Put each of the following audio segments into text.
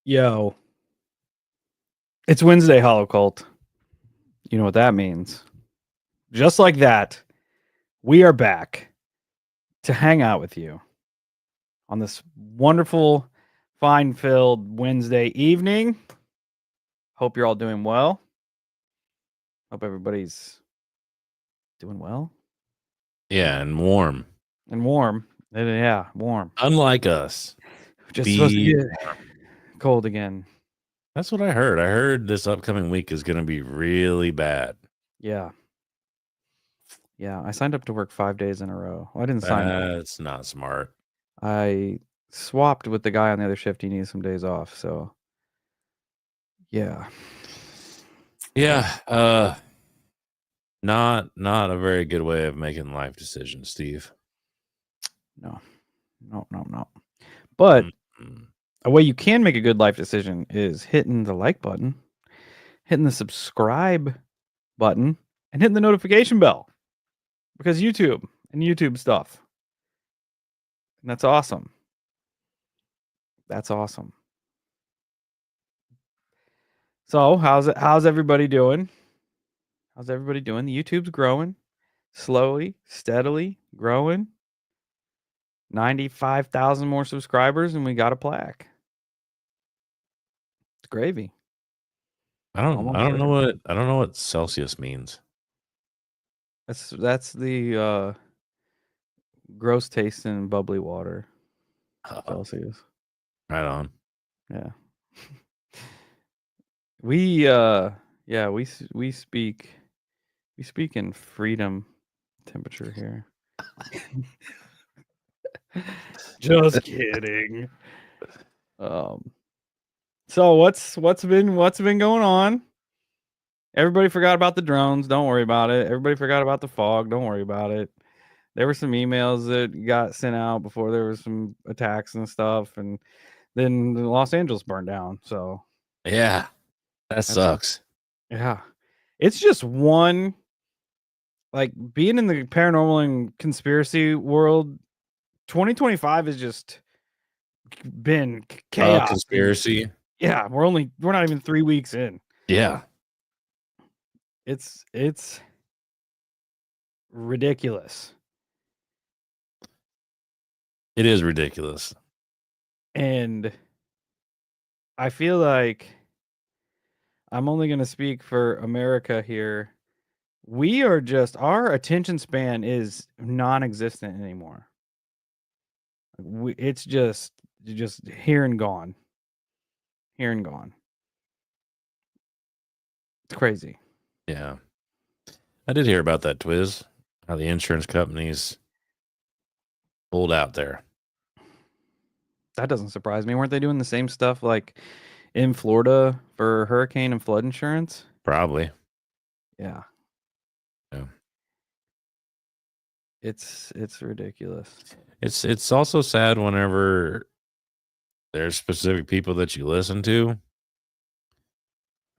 Yo, it's Wednesday, Holocult. You know what that means. Just like that, we are back to hang out with you on this wonderful, fine-filled Wednesday evening. Hope you're all doing well. Hope everybody's doing well. Yeah, and warm. And warm. Yeah, warm. Unlike us. Just supposed to get cold again. That's what I heard. I heard this upcoming week is going to be really bad. Yeah. Yeah, I signed up to work 5 days in a row. Well, I didn't sign up. That's not smart. I swapped with the guy on the other shift. He needs some days off, so yeah. Yeah, not a very good way of making life decisions, Steve. No. But a way you can make a good life decision is hitting the like button, hitting the subscribe button, and hitting the notification bell. Because YouTube and YouTube stuff. And that's awesome. That's awesome. So, how's everybody doing? How's everybody doing? The YouTube's growing. Slowly, steadily growing. 95,000 more subscribers and we got a plaque. It's gravy. I don't know what Celsius means. That's the gross tasting bubbly water. Celsius. Right on. Yeah. We speak in freedom temperature here. Just kidding. So what's been going on? Everybody forgot about the drones. Don't worry about it. Everybody forgot about the fog. Don't worry about it. There were some emails that got sent out before there was some attacks and stuff, and then Los Angeles burned down. So yeah, that sucks. Yeah, it's just one. Like being in the paranormal and conspiracy world, 2025 has just been chaos. Conspiracy. Yeah, we're not even 3 weeks in. Yeah. It's ridiculous. It is ridiculous. And I feel like I'm only going to speak for America here. Our attention span is non-existent anymore. It's just here and gone. Here and gone. It's crazy. Yeah. I did hear about that, Twiz. How the insurance companies pulled out there. That doesn't surprise me. Weren't they doing the same stuff like in Florida for hurricane and flood insurance? Probably. Yeah. Yeah. It's ridiculous. It's also sad whenever there's specific people that you listen to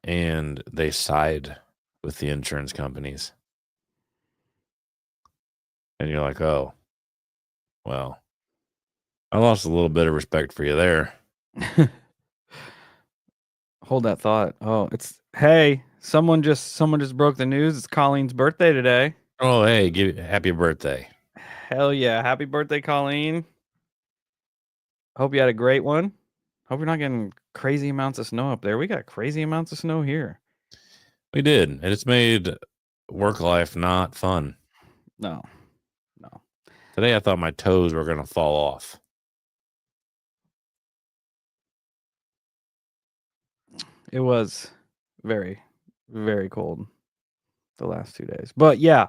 and they side with the insurance companies. And you're like, oh, well, I lost a little bit of respect for you there. Hold that thought. Oh, it's hey, someone just broke the news. It's Colleen's birthday today. Oh, hey, happy birthday. Hell yeah. Happy birthday, Colleen. Hope you had a great one. Hope you're not getting crazy amounts of snow up there. We got crazy amounts of snow here. We did. And it's made work life not fun. No. Today I thought my toes were going to fall off. It was very, very cold the last 2 days. But yeah,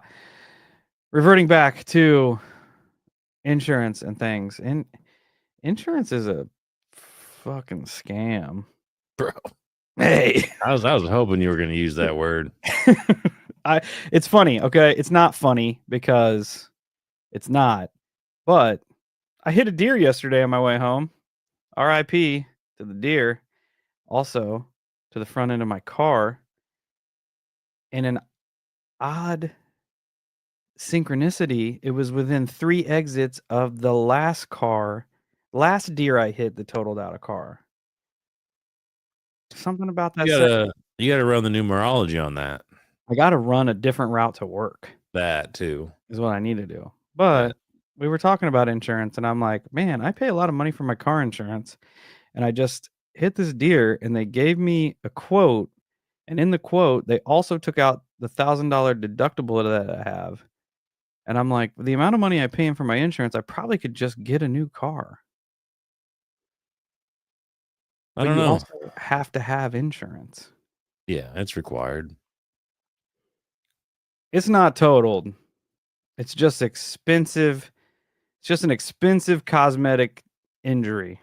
reverting back to insurance and things. And insurance is a fucking scam. Bro. Hey. I was hoping you were going to use that word. It's funny, okay? It's not funny because it's not. But I hit a deer yesterday on my way home. RIP to the deer. Also to the front end of my car. In an odd synchronicity, it was within 3 exits of the last deer I hit that totaled out a car. Something about that. You gotta run the numerology on that. I gotta run a different route to work. That too is what I need to do. But we were talking about insurance, and I'm like, man, I pay a lot of money for my car insurance, and I just hit this deer, and they gave me a quote, and in the quote, they also took out the $1,000 deductible that I have, and I'm like, the amount of money I pay in for my insurance, I probably could just get a new car. I don't know. You also have to have insurance. Yeah, it's required. It's not totaled. It's just expensive. It's just an expensive cosmetic injury.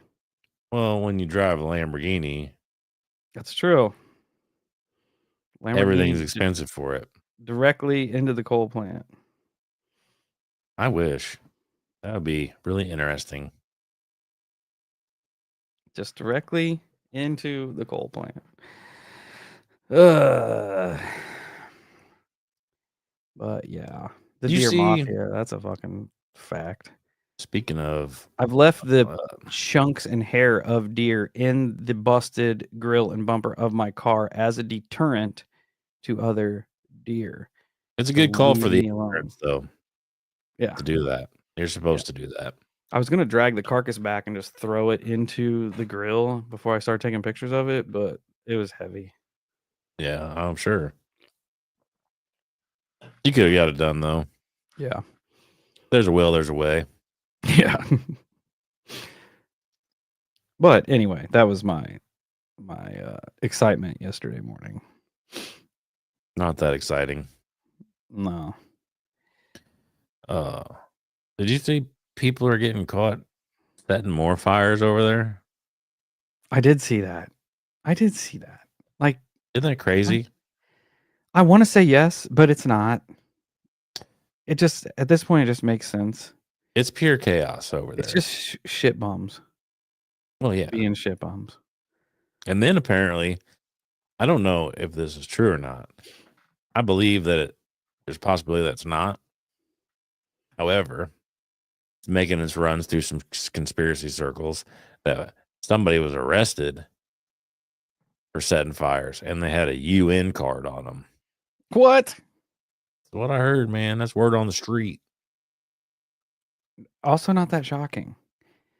Well, when you drive a Lamborghini, that's true. Everything's expensive for it. Directly into the coal plant. I wish. That would be really interesting. Just directly into the coal plant. But yeah, the deer mafia, that's a fucking fact. Speaking of, I've left the chunks and hair of deer in the busted grill and bumper of my car as a deterrent to other deer. It's a good call for the insurance, though. Yeah. To do that. You're supposed to do that. I was going to drag the carcass back and just throw it into the grill before I start taking pictures of it, but it was heavy. Yeah, I'm sure. You could have got it done, though. Yeah. There's a will, there's a way. Yeah. But anyway, that was my excitement yesterday morning. Not that exciting. No. Did you see people are getting caught setting more fires over there? I did see that. Like, isn't that crazy? I want to say yes, but it's not. It just, at this point, it just makes sense. It's pure chaos over there. It's just shit bums. Well, yeah. Being shit bums. And then apparently, I don't know if this is true or not. I believe that there's a possibility that's not. However, it's making its runs through some conspiracy circles that somebody was arrested for setting fires and they had a UN card on them. What? That's what I heard, man. That's word on the street. Also not that shocking.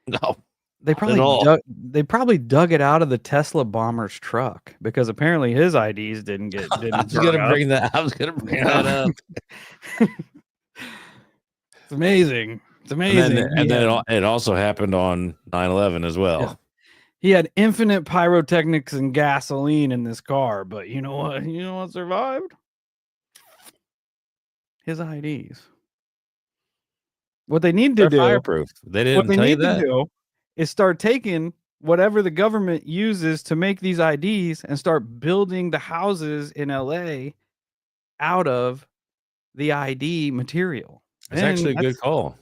No. They probably dug it out of the Tesla bomber's truck because apparently his IDs didn't get. I was gonna bring that up. It's amazing. It's amazing. And then it also happened on 9/11 as well. Yeah. He had infinite pyrotechnics and gasoline in this car, but you know what? You know what survived? His IDs. What they need to They're do, fireproof. They what didn't they tell you need to that. do is start taking whatever the government uses to make these IDs and start building the houses in LA out of the ID material. It's And actually a good that's call.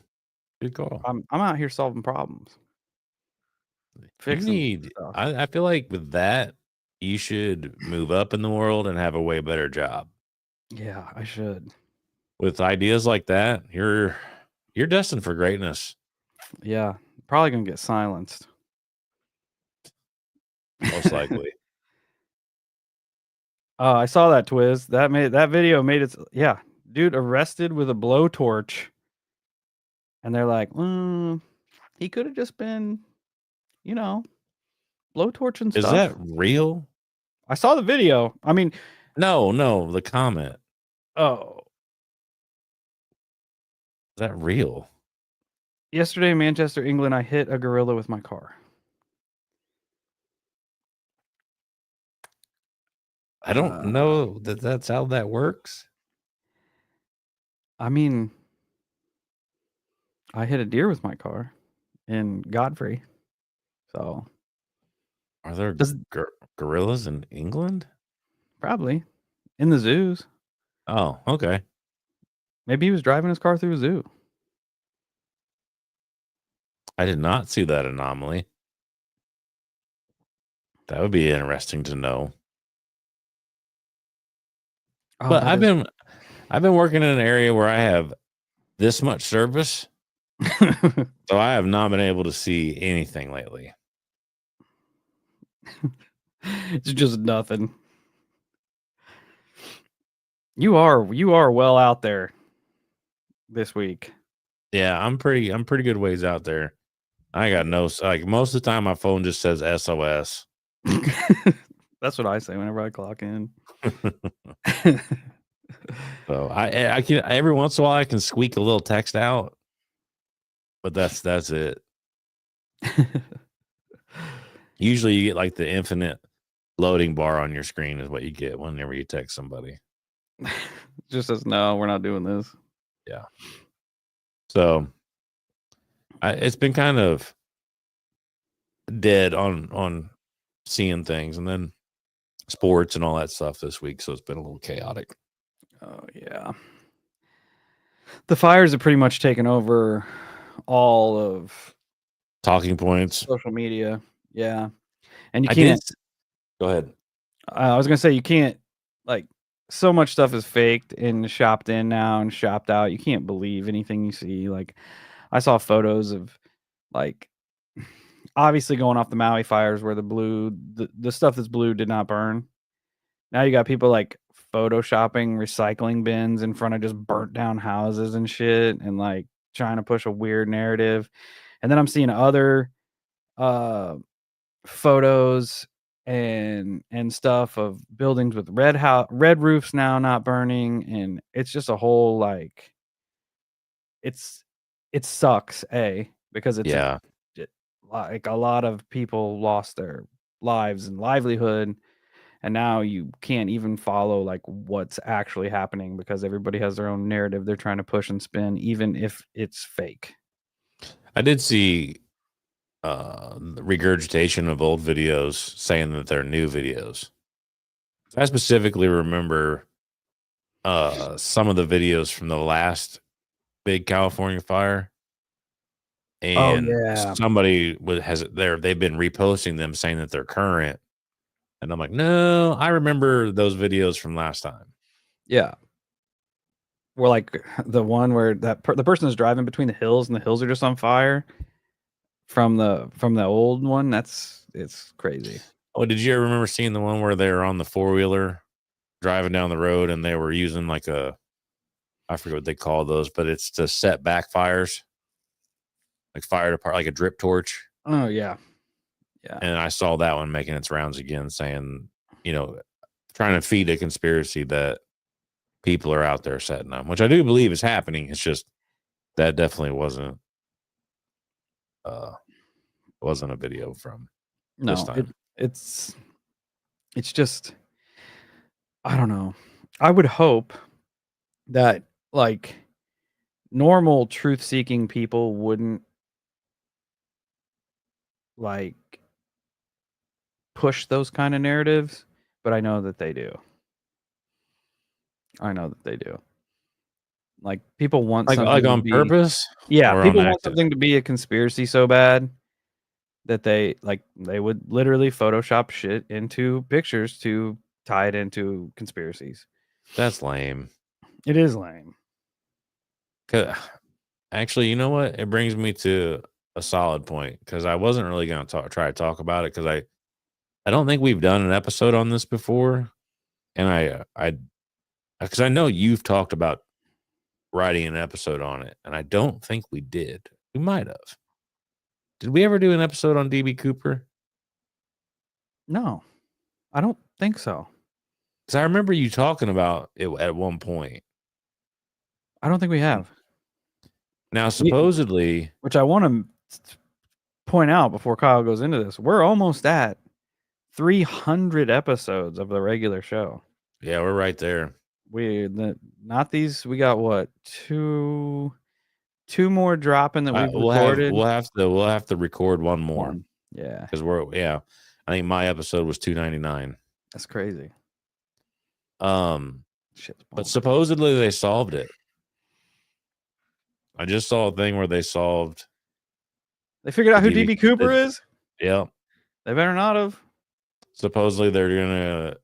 Good call. I'm out here solving problems. You Fixing need. stuff. I feel like with that, you should move up in the world and have a way better job. Yeah, I should. With ideas like that, you're destined for greatness. Yeah, probably gonna get silenced. Most likely. Oh, I saw that Twiz. That video made it. Yeah, dude arrested with a blowtorch, and they're like, he could have just been, you know, blowtorch and Is stuff. that real? I saw the video. I mean, No, the comment. oh, Is that real? yesterday in Manchester, England, I hit a gorilla with my car. I don't know that that's how that works. I mean, I hit a deer with my car in Godfrey. So Are there Does- gorillas in England? probably in the zoos. Oh, okay. Maybe he was driving his car through a zoo. I did not see that anomaly. That would be interesting to know. Oh, But that I've been working in an area where I have this much service, so I have not been able to see anything lately. it's just nothing. You are well out there this week. Yeah, I'm pretty good ways out there. I got no, like, most of the time my phone just says SOS. That's what I say whenever I clock in. So I can, every once in a while I can squeak a little text out, but that's it. Usually you get like the infinite loading bar on your screen is what you get whenever you text somebody. Just says no, we're not doing this. Yeah. So it's been kind of dead on seeing things, and then sports and all that stuff this week. So it's been a little chaotic. Oh yeah. The fires have pretty much taken over all of Talking points. social media. Yeah. And you I can't go ahead. I was gonna say you can't, like, so much stuff is faked and shopped in now and shopped out. You can't believe anything you see. Like, I saw photos of, like, obviously going off the Maui fires where the stuff that's blue did not burn. Now you got people like photoshopping recycling bins in front of just burnt down houses and shit, and like trying to push a weird narrative. And then I'm seeing other uh photos and stuff of buildings with red roofs now not burning, and it's just a whole, like, it sucks, because Yeah. like a lot of people lost their lives and livelihood, and now you can't even follow like what's actually happening because everybody has their own narrative they're trying to push and spin, even if it's fake. I did see regurgitation of old videos saying that they're new videos. I specifically remember some of the videos from the last big California fire. And yeah. somebody has it there. They've been reposting them saying that they're current. And I'm like, no, I remember those videos from last time. Yeah. We're like the one where the person is driving between the hills and the hills are just on fire from the old one. It's crazy. Oh, did you ever remember seeing the one where they were on the 4-wheeler driving down the road and they were using like I forget what they call those, but it's to set back fires, like fire apart, like a drip torch. Oh yeah. Yeah. And I saw that one making its rounds again, saying, trying to feed a conspiracy that people are out there setting them, which I do believe is happening. It's just that definitely wasn't a video from this time. It's just, I don't know. I would hope that, like, normal truth-seeking people wouldn't like push those kind of narratives, but I know that they do. I know that they do. Like people want Like something to on be purpose yeah, or on people want accident? something to be a conspiracy so bad that they would literally Photoshop shit into pictures to tie it into conspiracies. That's lame. It is lame. 'Cause- Actually, you know what? It brings me to a solid point because I wasn't really going to try to talk about it because I don't think we've done an episode on this before, and I because I know you've talked about writing an episode on it, and I don't think we did. We might have. Did we ever do an episode on DB Cooper? No, I don't think so. Because I remember you talking about it at one point. I don't think we have. Now, supposedly, Which I want to point out before Kyle goes into this, we're almost at 300 episodes of the regular show. yeah, we're right there. Not these. We got what two more dropping that we've recorded. We'll have to record one more Yeah, because I think my episode was 299. that's crazy. Shit's But bonkers. supposedly they solved it. I just saw a thing where they solved. They figured out who DB Cooper is. Yeah, They better not have. supposedly they're gonna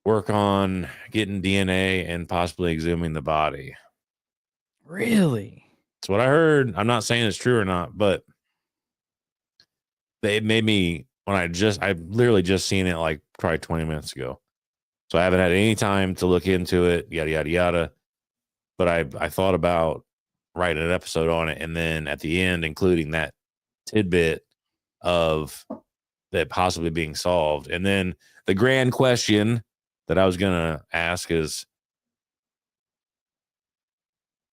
work on getting DNA and possibly exhuming the body. Really? That's what I heard. I'm not saying it's true or not, but it made me I've literally just seen it like probably 20 minutes ago. So I haven't had any time to look into it, yada yada yada. But I thought about writing an episode on it, and then at the end, including that tidbit of that possibly being solved. And then the grand question that I was gonna ask is,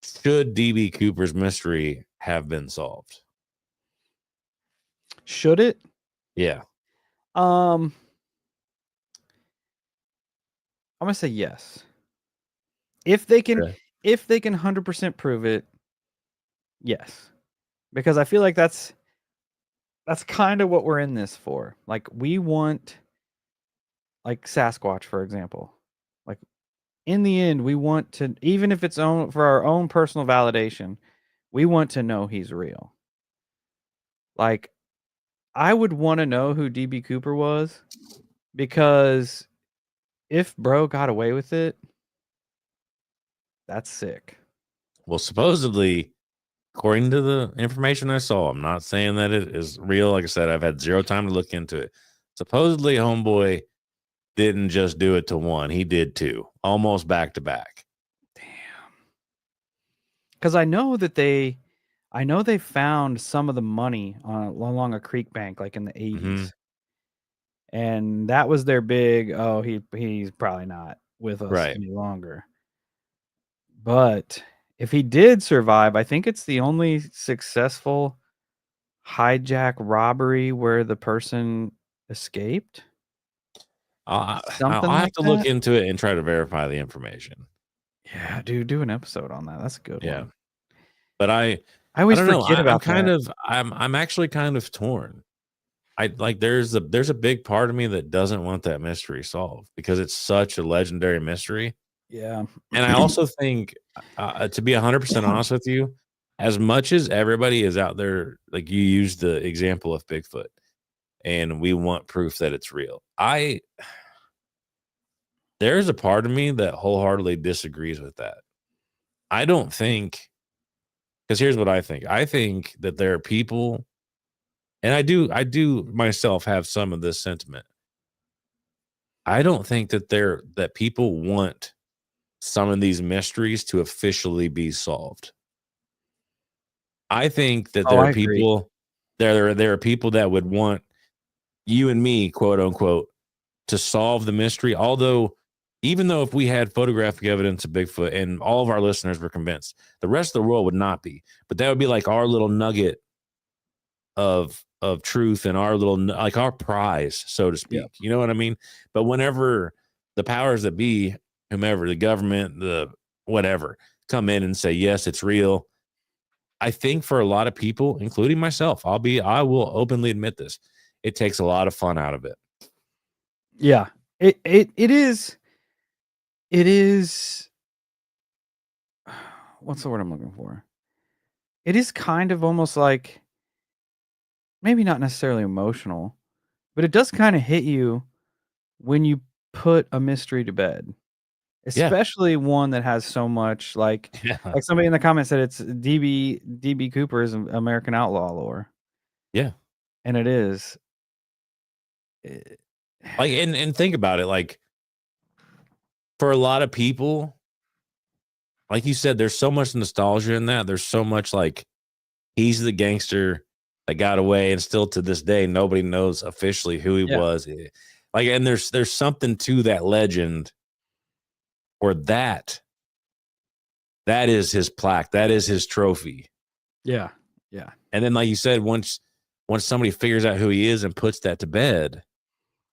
should DB Cooper's mystery have been solved? Should it? Yeah. I'm gonna say yes. If they can, Okay. 100% prove it, yes. Because I feel like that's kind of what we're in this for. Like we want, like Sasquatch, for example. Like in the end, we want to, even if it's for our own personal validation, we want to know he's real. Like I would want to know who DB Cooper was, because if bro got away with it, that's sick. Well, supposedly, according to the information I saw, I'm not saying that it is real. Like I said, I've had zero time to look into it. Supposedly, homeboy didn't just do it to one; he did two, almost back to back. Damn. Because I know they found some of the money along a creek bank, like in the 80s, and that was their big. Oh, he's probably not with us Right. any longer. But if he did survive, I think it's the only successful hijack robbery where the person escaped. I'll Something have like to look that. into it and try to verify the information. Yeah, dude, do an episode on that. That's a good Yeah, one. but I always don't know. forget I'm about kind that. of I'm actually kind of torn. I like there's a big part of me that doesn't want that mystery solved because it's such a legendary mystery. Yeah. And I also think, to be 100% honest with you, as much as everybody is out there, like you used the example of Bigfoot, and we want proof that it's real. There's a part of me that wholeheartedly disagrees with that. I don't think, because here's what I think. I think that there are people, and I do myself have some of this sentiment. I don't think that people want some of these mysteries to officially be solved. I think that there Oh, are I agree. people there are people that would want you and me, quote unquote, to solve the mystery. Although, even though if we had photographic evidence of Bigfoot and all of our listeners were convinced, the rest of the world would not be. But that would be like our little nugget of truth and our little, like our prize, so to speak. Yep. You know what I mean? But whenever the powers that be, whomever, the government, the whatever, come in and say, yes, it's real. I think for a lot of people, including myself, I will openly admit this. It takes a lot of fun out of it. Yeah. It is what's the word I'm looking for? It is kind of almost like maybe not necessarily emotional, but it does kind of hit you when you put a mystery to bed. Yeah. Especially one that has so much Yeah. like somebody in the comments said it's DB Cooper is American outlaw lore. Yeah. And it is. Eh, Like, and think about it. Like, for a lot of people, like you said, there's so much nostalgia in that. There's so much like he's the gangster that got away, and still to this day, nobody knows officially who he yeah, was. Like, and there's something to that legend, or that is his plaque, that is his trophy. yeah, yeah. And then, like you said, once somebody figures out who he is and puts that to bed,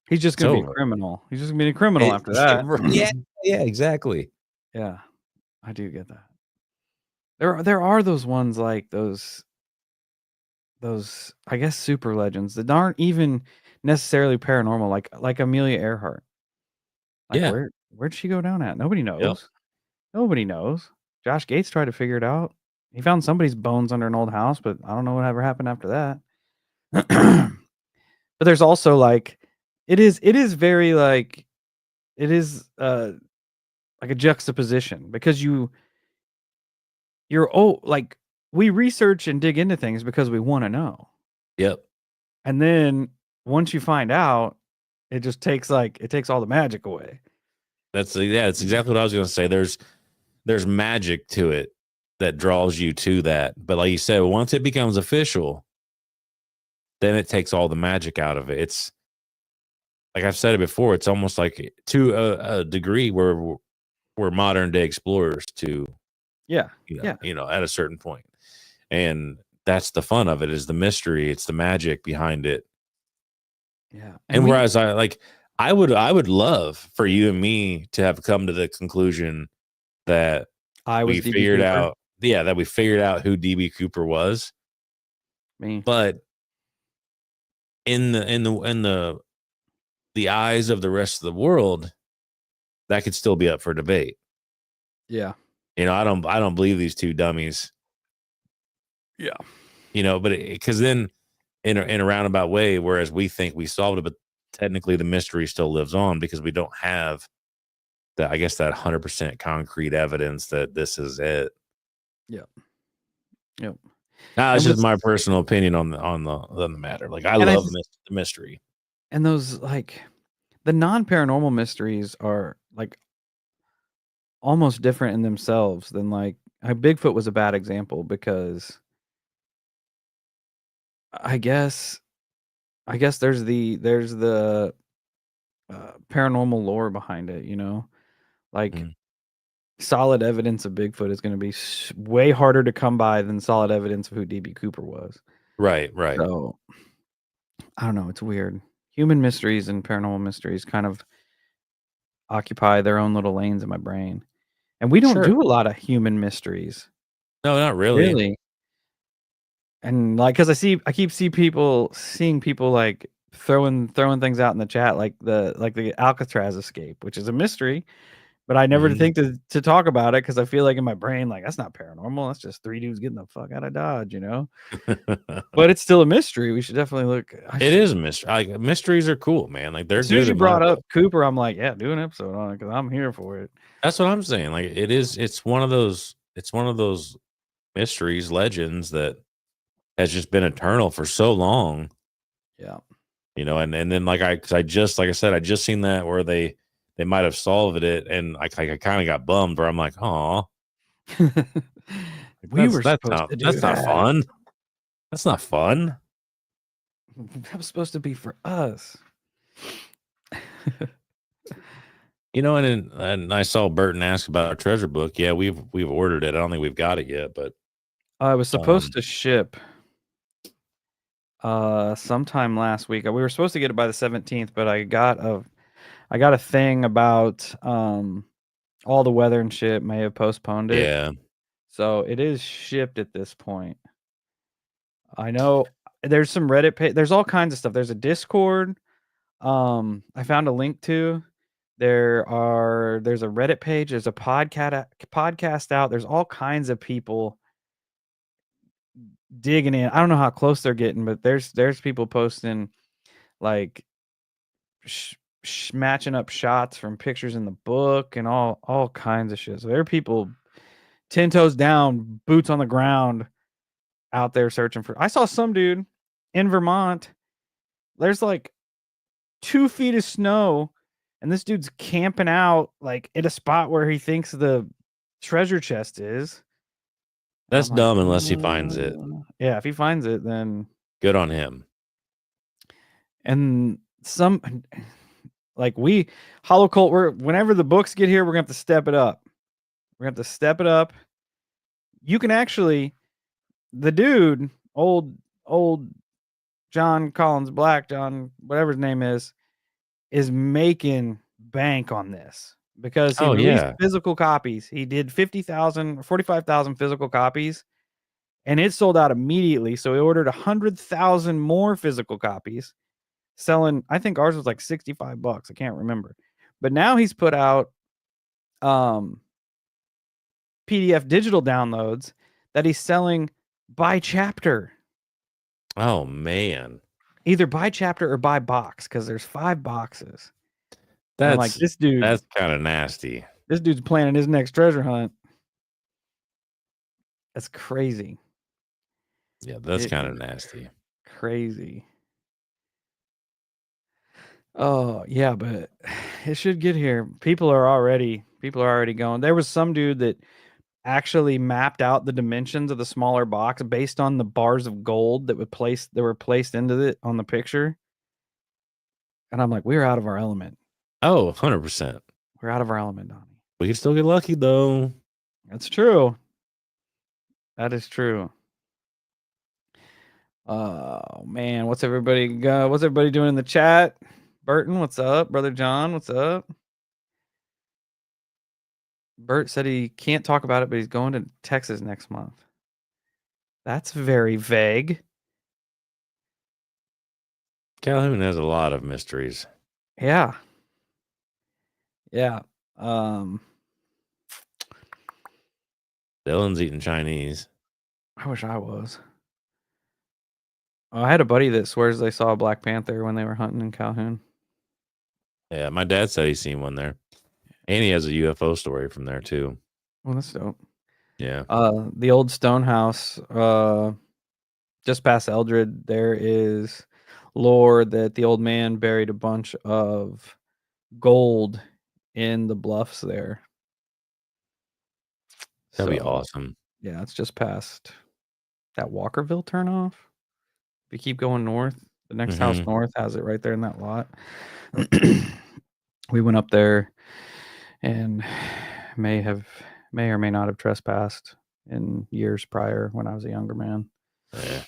He's just it's gonna be a over. criminal. He's just gonna be a criminal after that. Yeah, yeah, exactly. Yeah, I do get that. There are those ones like those I guess super legends that aren't even necessarily paranormal, like Amelia Earhart. Like Yeah. where'd she go down at? Nobody Yep. knows. Nobody knows. Josh Gates tried to figure it out. He found somebody's bones under an old house, but I don't know what ever happened after that. But there's also like it is very like it is like a juxtaposition because you're like we research and dig into things because we want to know. Yep. And then once you find out, it just takes it takes all the magic away. That's exactly what I was going to say. There's magic to it that draws you to that. But like you said, once it becomes official, then it takes all the magic out of it. It's like I've said it before. It's almost like to a degree where we're modern day explorers to, Yeah. Yeah. at a certain point. And that's the fun of it, is the mystery. It's the magic behind it. Yeah. And whereas I would love for you and me to have come to the conclusion that I was we DB figured Cooper. out, yeah, that we figured out who DB Cooper was. Me. But in the eyes of the rest of the world, that could still be up for debate. Yeah. I don't believe these two dummies. Yeah. But because then in a roundabout way, whereas we think we solved it, but technically the mystery still lives on because we don't have that, I guess, that 100% concrete evidence that this is it. Yep. Yep. Nah, it's And just with my personal opinion on the matter. Like, I and I love just the mystery. and those the non-paranormal mysteries are almost different in themselves than Bigfoot was a bad example because I guess there's the paranormal lore behind it, like Mm. solid evidence of Bigfoot is going to be way harder to come by than solid evidence of who DB Cooper was. Right, right. So I don't know. It's weird. Human mysteries and paranormal mysteries kind of occupy their own little lanes in my brain. And we don't Sure. do a lot of human mysteries, No, not really. really. And because I keep seeing people throwing things out in the chat, like the Alcatraz escape, which is a mystery, but I never Mhm. think to talk about it because I feel like in my brain, that's not paranormal. That's just three dudes getting the fuck out of Dodge. But it's still a mystery. We should definitely look. It is a mystery. Like, mysteries are cool, man. Like, they're As soon as good you in my brought up book. Cooper, I'm like, yeah, do an episode on it because I'm here for it. That's what I'm saying. Like, it's one of those mysteries, legends that has just been eternal for so long. Yeah. And then cause like I said, I just seen that where they might have solved it, and I kind of got bummed where I'm like, oh, We were supposed to do that's not that. fun. That's not fun. That was supposed to be for us. And I saw Burton ask about our treasure book. Yeah, we've ordered it. I don't think we've got it yet, but I was supposed to ship sometime last week. We were supposed to get it by the 17th, but I got a thing about all the weather and shit may have postponed it. yeah, So it is shipped at this point. I know there's some Reddit page. There's all kinds of stuff. There's a Discord. I found a link to. There's a Reddit page. There's a podcast out. There's all kinds of people digging in. I don't know how close they're getting, but there's people posting like matching up shots from pictures in the book and all kinds of shit. So there are people 10 toes down, boots on the ground out there searching for. I saw some dude in Vermont. There's like 2 feet of snow, and this dude's camping out like at a spot where he thinks the treasure chest is. That's I'm like, dumb unless he finds it. yeah, if he finds it, then Good on him. and some like we Holocult, whenever the books get here, we're gonna have to step it up. We're gonna have to step it up. You can actually, the dude, old John Collins Black, John, whatever his name is making bank on this because he released physical copies. He did 50,000 or 45,000 physical copies, and it sold out immediately. So he ordered 100,000 more physical copies, selling. I think ours was like $65. I can't remember, but now he's put out PDF digital downloads that he's selling by chapter. Oh man. Either by chapter or by box, because there's 5 boxes. That's I'm like, this dude. That's kind of nasty. This dude's planning his next treasure hunt. That's crazy. Yeah, that's kind of nasty. Crazy. Oh yeah, but it should get here. People are already going. There was some dude that actually mapped out the dimensions of the smaller box based on the bars of gold that were placed into it on the picture. And I'm like, we're out of our element. Oh, 100%. We're out of our element, Donnie. We can still get lucky though. That's true. That is true. Oh man, what's everybody doing in the chat? Burton, what's up? Brother John, what's up? Bert said he can't talk about it, but he's going to Texas next month. That's very vague. Calhoun has a lot of mysteries. Yeah. Dylan's eating Chinese. I wish I was. I had a buddy that swears they saw a Black Panther when they were hunting in Calhoun. Yeah, my dad said he's seen one there. And he has a UFO story from there too. Well, that's dope. Yeah. The old stone house, just past Eldred, there is lore that the old man buried a bunch of gold in the bluffs there. That'd be awesome. Yeah, it's just past that Walkerville turnoff. If you keep going north, the next house north has it right there in that lot. We went up there and may or may not have trespassed in years prior when I was a younger man. Yeah.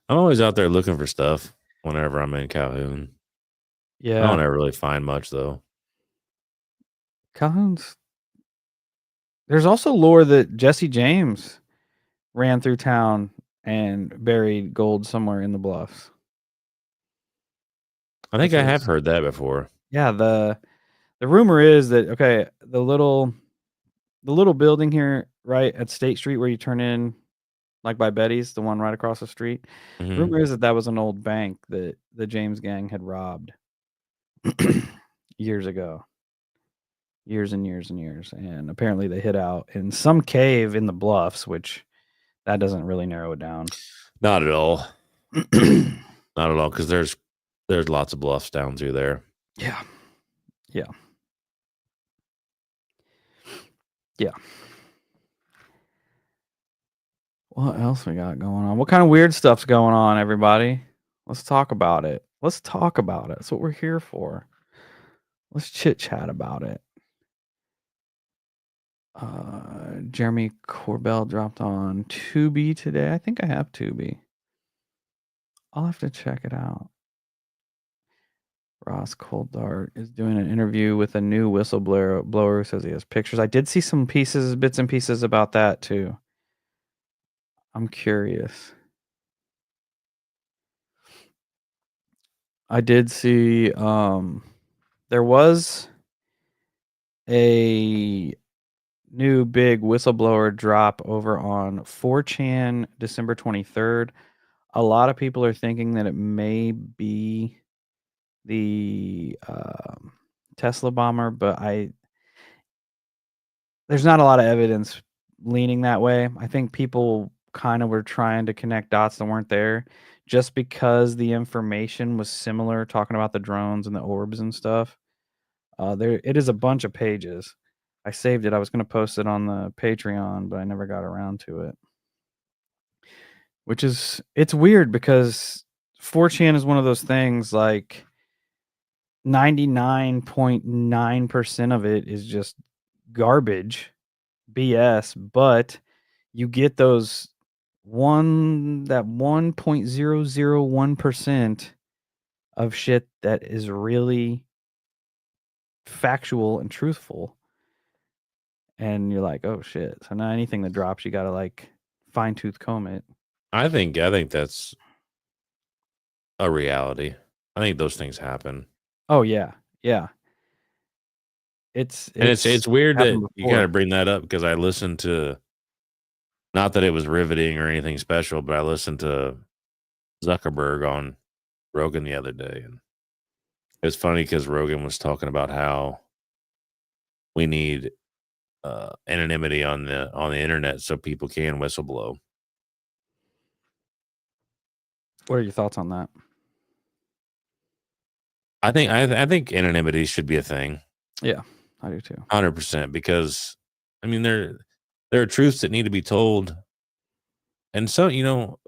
I'm always out there looking for stuff whenever I'm in Calhoun. Yeah. I don't ever really find much though. Calhoun's. There's also lore that Jesse James ran through town and buried gold somewhere in the bluffs. I think I have heard that before. Yeah, the rumor is that the little building here right at State Street where you turn in like by Betty's, the one right across the street. Rumor is that was an old bank that the James gang had robbed years ago. Years and years and years. And apparently they hid out in some cave in the bluffs, which that doesn't really narrow it down. Not at all. Not at all, because there's lots of bluffs down through there. Yeah. What else we got going on? What kind of weird stuff's going on, everybody? Let's talk about it. That's what we're here for. Let's chit chat about it. Jeremy Corbell dropped on Tubi today. I think I have Tubi. I'll have to check it out. Ross Coldart is doing an interview with a new whistleblower who says he has pictures. I did see some bits and pieces about that too. I'm curious. I did see there was a new big whistleblower drop over on 4chan December 23rd. A lot of people are thinking that it may be the Tesla bomber, but there's not a lot of evidence leaning that way. I think people kind of were trying to connect dots that weren't there just because the information was similar, talking about the drones and the orbs and stuff. There, it is a bunch of pages. I saved it. I was going to post it on the Patreon, but I never got around to it. Which is, it's weird because 4chan is one of those things like 99.9% of it is just garbage, BS, but you get those 1.001% of shit that is really factual and truthful. And you're like, oh shit. So now anything that drops, you gotta like fine tooth comb it. I think that's a reality. I think those things happen. Oh yeah. Yeah. It's weird that happened you before. kind of bring that up because I listened to, not that it was riveting or anything special, but I listened to Zuckerberg on Rogan the other day, and it was funny because Rogan was talking about how we need anonymity on the internet so people can whistleblow. What are your thoughts on that? I think anonymity should be a thing. Yeah, I do too. 100%, because I mean there are truths that need to be told. And so,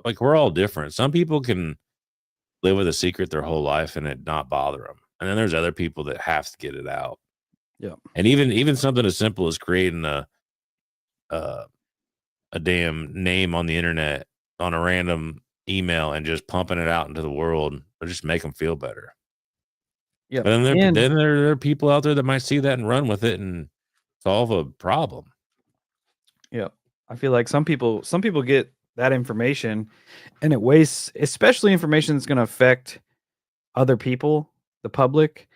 like, we're all different. Some people can live with a secret their whole life and it not bother them. And then there's other people that have to get it out. Yeah. And even something as simple as creating a damn name on the internet on a random email and just pumping it out into the world will just make them feel better. Yeah. But then there are people out there that might see that and run with it and solve a problem. Yeah. I feel like some people get that information and it wastes, especially information that's going to affect other people, the public,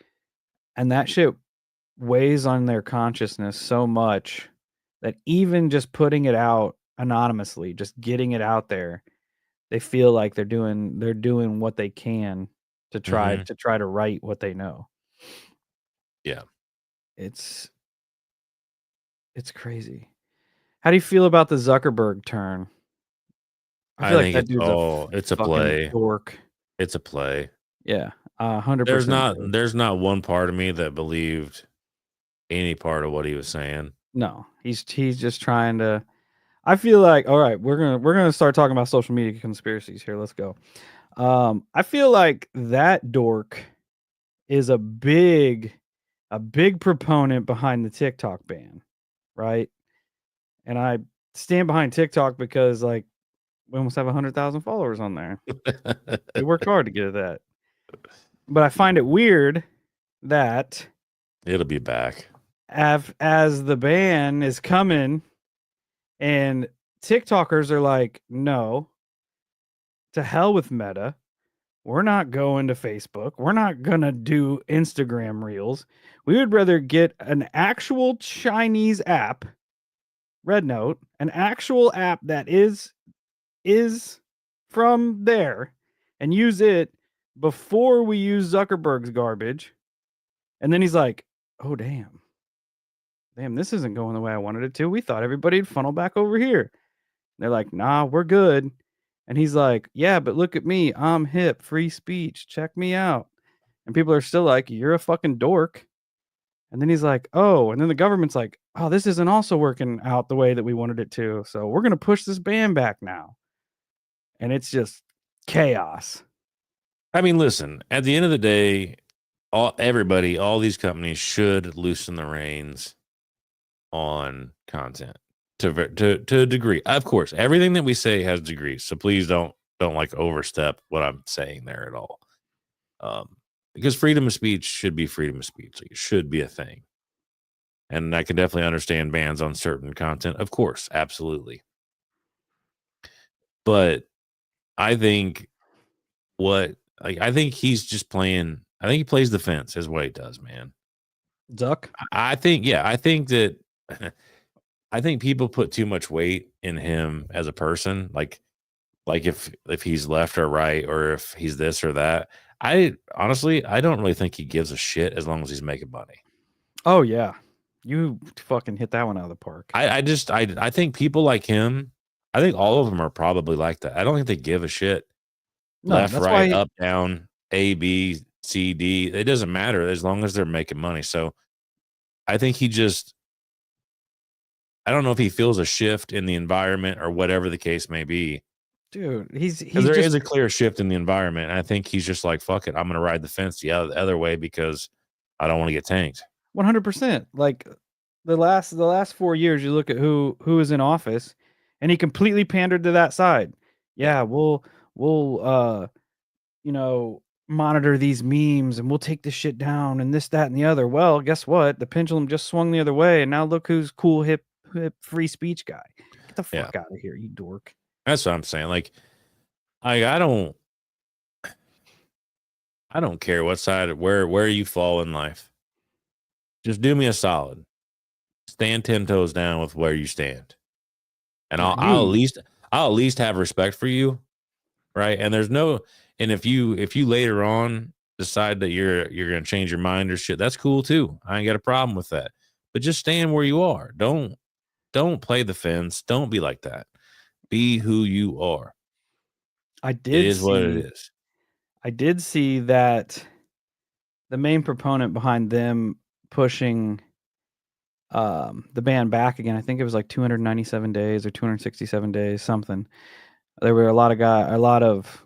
and that shit weighs on their consciousness so much that even just putting it out anonymously, just getting it out there, they feel like they're doing what they can to try to write what they know. Yeah. It's crazy. How do you feel about the Zuckerberg turn? I feel like think that dude's it's a fucking play. dork. It's a play. Yeah, 100%. There's not one part of me that believed any part of what he was saying. No, he's just trying to. I feel like, all right, we're gonna start talking about social media conspiracies here. Let's go. I feel like that dork is a big proponent behind the TikTok ban, right? And I stand behind TikTok because like we almost have 100,000 followers on there. We worked hard to get that. But I find it weird that It'll be back. as the ban is coming and TikTokers are like, no, to hell with Meta. We're not going to Facebook. We're not going to do Instagram Reels. We would rather get an actual Chinese app, Red Note, an actual app that is from there and use it before we use Zuckerberg's garbage. And then he's like, oh, damn, this isn't going the way I wanted it to. We thought everybody'd funnel back over here. And they're like, nah, we're good. And he's like, yeah, but look at me. I'm hip, free speech. Check me out. And people are still like, you're a fucking dork. And then he's like, oh, and then the government's like, oh, this isn't also working out the way that we wanted it to. So we're going to push this ban back now. And it's just chaos. I mean, listen, at the end of the day, all these companies should loosen the reins on content to a degree. Of course, everything that we say has degrees. So please don't like overstep what I'm saying there at all. because freedom of speech should be freedom of speech. Like, it should be a thing. And I can definitely understand bans on certain content. Of course, absolutely. But I think I think he's just playing. I think he plays the fence is what he does, man. Zuck? I think that I think people put too much weight in him as a person. Like if he's left or right, or if he's this or that. I honestly, I don't really think he gives a shit as long as he's making money. Oh yeah. You fucking hit that one out of the park. I think people like him, I think all of them are probably like that. I don't think they give a shit. No, Left, that's right, why up, down, A, B, C, D. It doesn't matter as long as they're making money. So I think I don't know if he feels a shift in the environment or whatever the case may be. dude, he's Because there just is a clear shift in the environment. And I think he's just like, fuck it, I'm going to ride the fence the other way because I don't want to get tanked. 100%. Like the last 4 years, you look at who is in office, and he completely pandered to that side. Yeah, we'll you know, monitor these memes and we'll take this shit down and this, that, and the other. Well, guess what? The pendulum just swung the other way, and now look who's cool, hip free speech guy. Get the fuck out of here, you dork. That's what I'm saying. Like I don't care what side where you fall in life. Just do me a solid. Stand 10 toes down with where you stand. And Yeah, I'll at least have respect for you. Right. And if you later on decide that you're gonna change your mind or shit, that's cool too. I ain't got a problem with that. But just stand where you are. Don't play the fence. Don't be like that. Be who you are. It is what it is. I did see that the main proponent behind them pushing the ban back again, I think it was like 297 days or 267 days, something. There were a lot of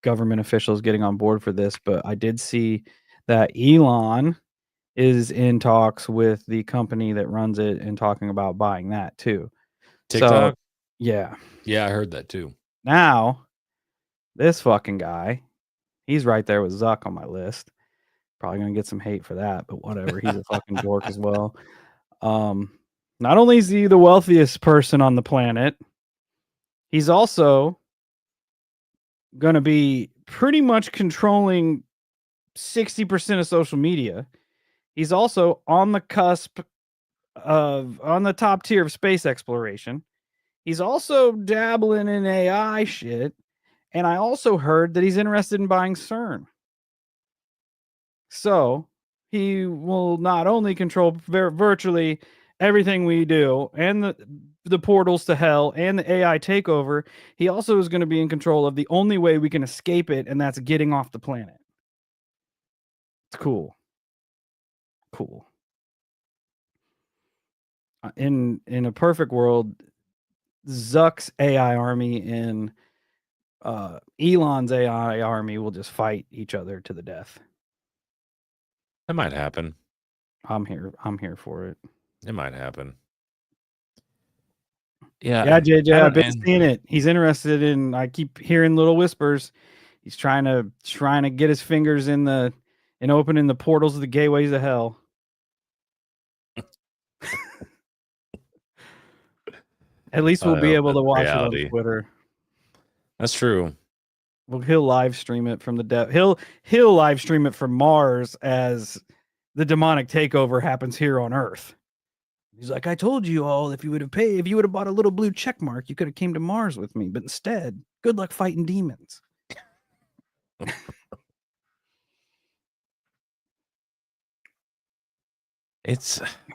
government officials getting on board for this, but I did see that Elon is in talks with the company that runs it and talking about buying that too. TikTok? So, yeah. Yeah, I heard that too. Now, this fucking guy, he's right there with Zuck on my list. Probably gonna get some hate for that, but whatever. He's a fucking dork as well. Not only is he the wealthiest person on the planet, he's also gonna be pretty much controlling 60% of social media. He's also on the cusp on the top tier of space exploration. He's also dabbling in AI shit. And I also heard that he's interested in buying CERN. So he will not only control virtually everything we do and the portals to hell and the AI takeover, he also is going to be in control of the only way we can escape it, and that's getting off the planet. It's cool. Cool. In a perfect world, Zuck's AI army and Elon's AI army will just fight each other to the death. That might happen. I'm here for it. It might happen. Yeah, JJ, I've been seeing it. He's interested in. I keep hearing little whispers. He's trying to get his fingers in opening the portals of the gateways of hell. At least we'll be able to watch it on Twitter. That's true. Well, he'll live stream it from the depth. He'll live stream it from Mars as the demonic takeover happens here on Earth. He's like, I told you all, if you would have bought a little blue check mark, you could have came to Mars with me. But instead, good luck fighting demons.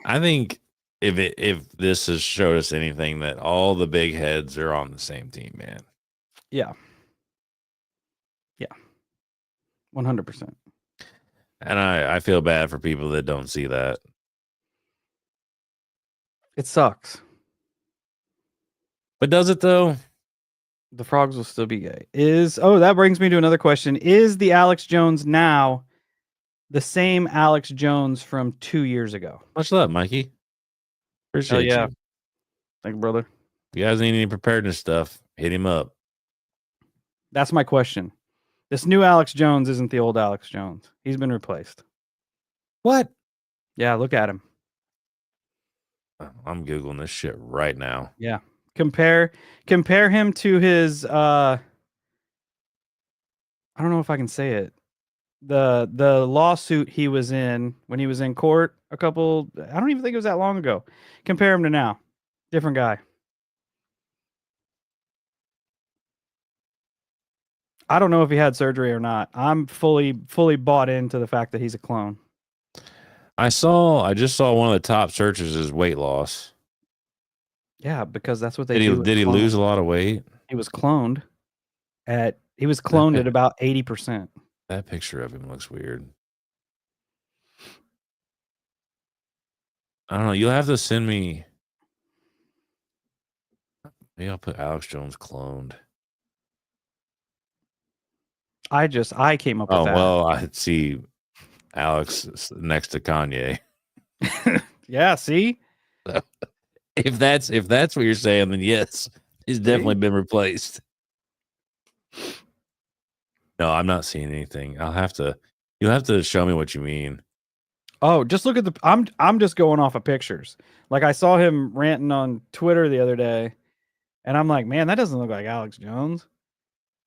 I think if this has showed us anything, that all the big heads are on the same team, man. Yeah. 100%. And I feel bad for people that don't see that. It sucks. But does it though? The frogs will still be gay. That brings me to another question. Is the Alex Jones now the same Alex Jones from 2 years ago? Much love, Mikey. Appreciate you. Thank you, brother. If you guys need any preparedness stuff, hit him up. That's my question. This new Alex Jones isn't the old Alex Jones. He's been replaced. What? Yeah, look at him. I'm Googling this shit right now. Yeah. Compare him to his I don't know if I can say it. The lawsuit he was in when he was in court I don't even think it was that long ago. Compare him to now. Different guy. I don't know if he had surgery or not. I'm fully bought into the fact that he's a clone. I just saw one of the top searches is weight loss. Yeah, because that's what they do. Did he lose a lot of weight? He was cloned at about 80%. That picture of him looks weird. I don't know. You'll have to send me. Maybe I'll put Alex Jones cloned. I came up with that. Well, I see Alex next to Kanye. Yeah, see? If that's what you're saying, then yes, he's definitely been replaced. No, I'm not seeing anything. You'll have to show me what you mean. Oh, just look at I'm just going off of pictures. Like I saw him ranting on Twitter the other day, and I'm like, man, that doesn't look like Alex Jones.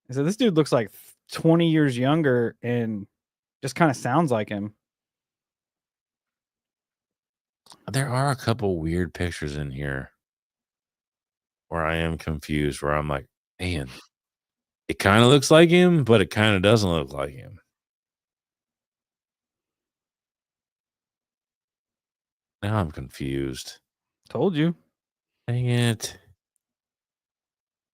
I said, this dude looks like 20 years younger and just kind of sounds like him. There are a couple weird pictures in here where I am confused, where I'm like, man, it kind of looks like him, but it kind of doesn't look like him. Now I'm confused. Told you. Dang it.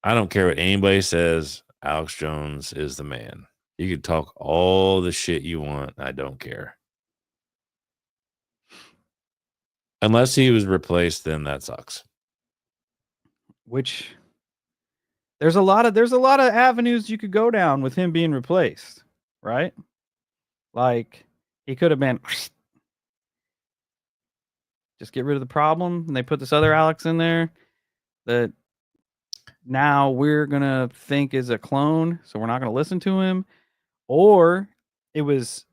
I don't care what anybody says. Alex Jones is the man. You can talk all the shit you want. I don't care. Unless he was replaced, then that sucks. Which there's a lot of avenues you could go down with him being replaced, right? Like he could have been just get rid of the problem, and they put this other Alex in there that now we're gonna think is a clone, so we're not gonna listen to him. Or it was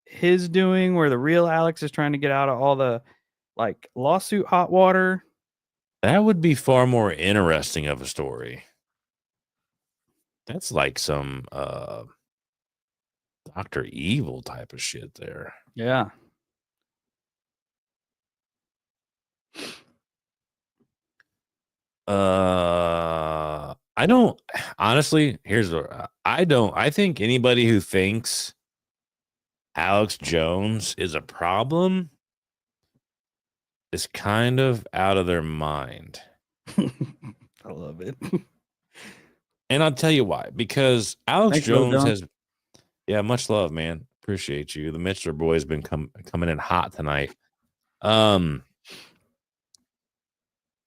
his doing where the real Alex is trying to get out of all the like lawsuit hot water. That would be far more interesting of a story. That's like some Dr. Evil type of shit there. Yeah. I don't honestly, I think anybody who thinks Alex Jones is a problem is kind of out of their mind. I love it. And I'll tell you why. Because Alex Thanks, Jones has, much love, man. Appreciate you. The Mitchell boys been coming in hot tonight.